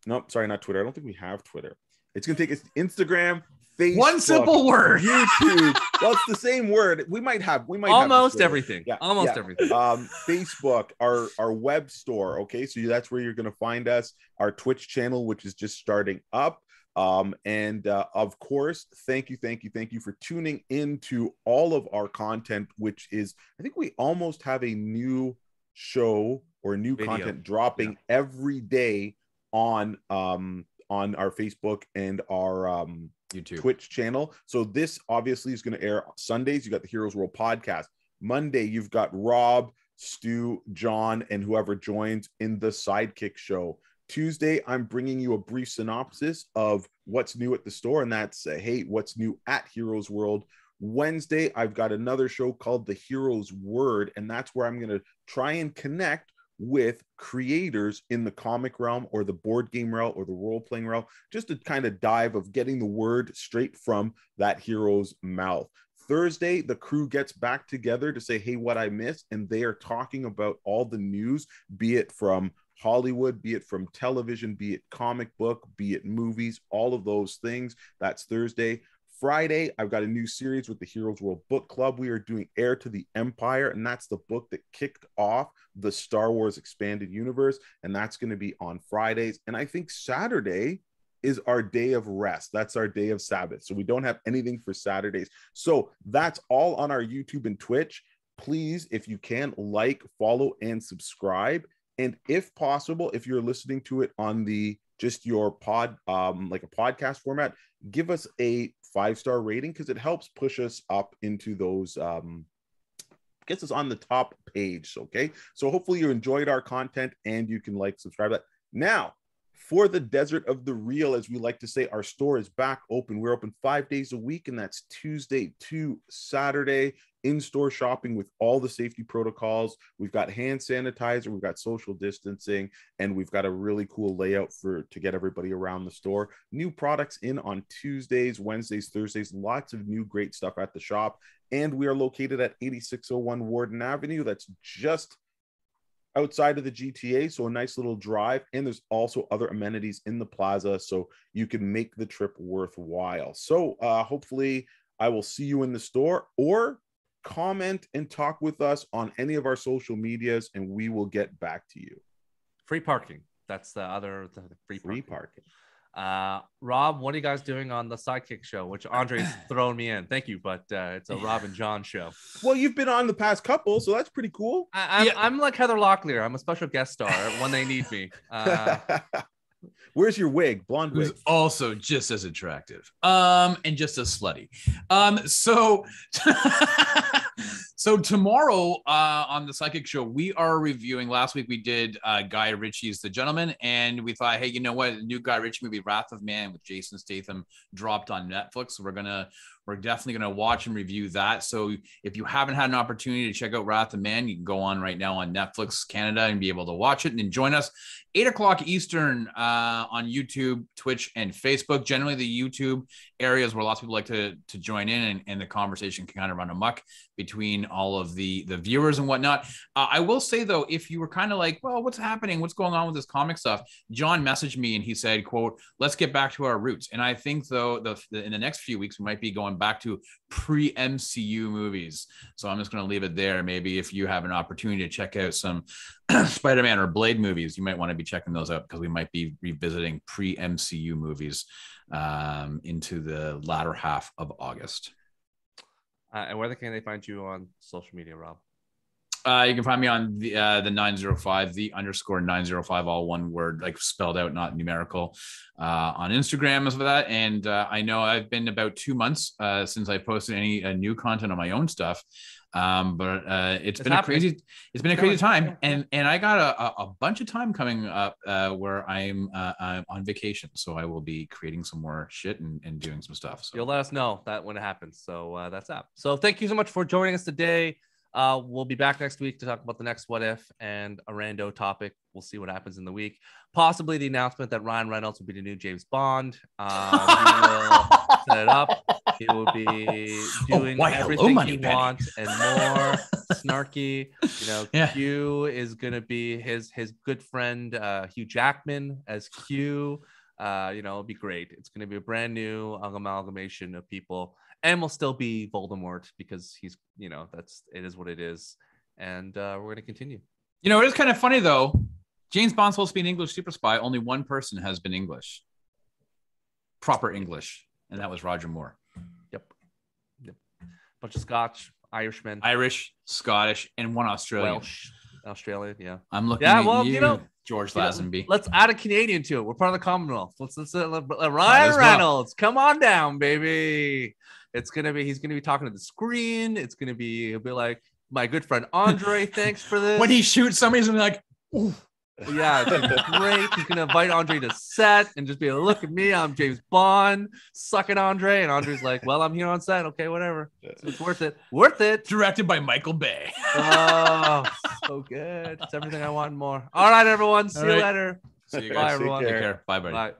Nope, sorry, not Twitter. I don't think we have Twitter. It's going to take us to Instagram, Facebook, one simple word, YouTube. Well, it's the same word. We might almost have everything. Yeah, almost everything. Facebook, our web store. Okay, so that's where you're going to find us. Our Twitch channel, which is just starting up. And of course, thank you for tuning into all of our content, which is, I think we almost have a new show or new content dropping every day on our Facebook and our YouTube Twitch channel. So this obviously is going to air Sundays. You got the Heroes World podcast. Monday, you've got Rob, Stu, John, and whoever joins in the Sidekick Show. Tuesday, I'm bringing you a brief synopsis of what's new at the store, and that's what's new at Heroes World. Wednesday, I've got another show called The Hero's Word, and that's where I'm going to try and connect with creators in the comic realm or the board game realm or the role-playing realm, just to kind of dive of getting the word straight from that hero's mouth. Thursday, the crew gets back together to say, hey, what I missed, and they are talking about all the news, be it from Hollywood, be it from television, be it comic book, be it movies, all of those things. That's Thursday. Friday, I've got a new series with the Heroes World Book Club. We are doing Heir to the Empire, and that's the book that kicked off the Star Wars Expanded Universe, and that's going to be on Fridays. And I think Saturday is our day of rest. That's our day of Sabbath. So we don't have anything for Saturdays. So that's all on our YouTube and Twitch. Please, if you can, like, follow, and subscribe. And if possible, if you're listening to it on just your pod, like a podcast format, give us a 5-star rating, because it helps push us up into those, gets us on the top page. Okay. So hopefully you enjoyed our content and you can subscribe that. Now, for the desert of the real, as we like to say, our store is back open. We're open 5 days a week, and that's Tuesday to Saturday. In-store shopping with all the safety protocols. We've got hand sanitizer, we've got social distancing, and we've got a really cool layout to get everybody around the store. New products in on Tuesdays, Wednesdays, Thursdays, lots of new great stuff at the shop. And we are located at 8601 Warden Avenue. That's just outside of the GTA, so a nice little drive. And there's also other amenities in the plaza, so you can make the trip worthwhile. So hopefully I will see you in the store, or comment and talk with us on any of our social medias, and we will get back to you. Free parking. That's the free parking. Rob, what are you guys doing on the Sidekick Show, which Andre's thrown me in? Thank you, but it's a Rob and John show. Well, you've been on the past couple, so that's pretty cool. I'm like Heather Locklear. I'm a special guest star when they need me. Where's your wig? Blonde Who's wig. also just as attractive. And just as slutty. So so tomorrow on the Sidekick Show, we are reviewing. Last week we did Guy Ritchie's The Gentleman, and we thought, hey, you know what? The new Guy Ritchie movie, Wrath of Man, with Jason Statham, dropped on Netflix. So we're definitely gonna watch and review that. So if you haven't had an opportunity to check out Wrath of Man, you can go on right now on Netflix Canada and be able to watch it and join us 8:00 Eastern on YouTube, Twitch, and Facebook. Generally, the YouTube areas where lots of people like to join in, and the conversation can kind of run amok between all of the viewers and whatnot. I will say though, if you were kind of like, well, what's happening? What's going on with this comic stuff? John messaged me and he said, quote, let's get back to our roots. And I think though, in the next few weeks, we might be going back to pre-MCU movies. So I'm just going to leave it there. Maybe if you have an opportunity to check out some Spider-Man or Blade movies, you might want to be checking those out, because we might be revisiting pre-MCU movies into the latter half of August. And where can they find you on social media, Rob? You can find me on the 905, the _905, all one word, like spelled out, not numerical, on Instagram as for that. And I know I've been about 2 months since I posted any new content on my own stuff. But it's been a crazy time, and I got a bunch of time coming up where I'm on vacation, so I will be creating some more shit and doing some stuff. So you'll let us know that when it happens. So that's up. So thank you so much for joining us today. We'll be back next week to talk about the next What If and a rando topic. We'll see what happens in the week. Possibly the announcement that Ryan Reynolds will be the new James Bond. He will set it up. He will be doing everything he wants and more. Snarky. Q is going to be his good friend, Hugh Jackman as Q. It'll be great. It's going to be a brand new amalgamation of people. And will still be Voldemort, because he's, it is what it is. And we're going to continue. It is kind of funny, though. James Bond's supposed to be an English super spy. Only one person has been English. Proper English. And that was Roger Moore. Yep. Bunch of Scotch, Irishmen. Irish, Scottish, and one Australian. Welsh, Australian, yeah. I'm looking at you, George Lazenby. Let's add a Canadian to it. We're part of the Commonwealth. Let's Ryan Reynolds. Come on down, baby. He's gonna be talking to the screen. He'll be like, my good friend Andre, thanks for this. When he shoots somebody, he's gonna be like, ooh. Yeah, it's gonna be great. He's gonna invite Andre to set and just be like, look at me, I'm James Bond, sucking Andre. And Andre's like, well, I'm here on set. Okay, whatever. So it's worth it. Worth it. Directed by Michael Bay. Oh, so good. It's everything I want and more. All right, everyone. See you later. See you guys. Bye, everyone. Take care. Bye, buddy. Bye.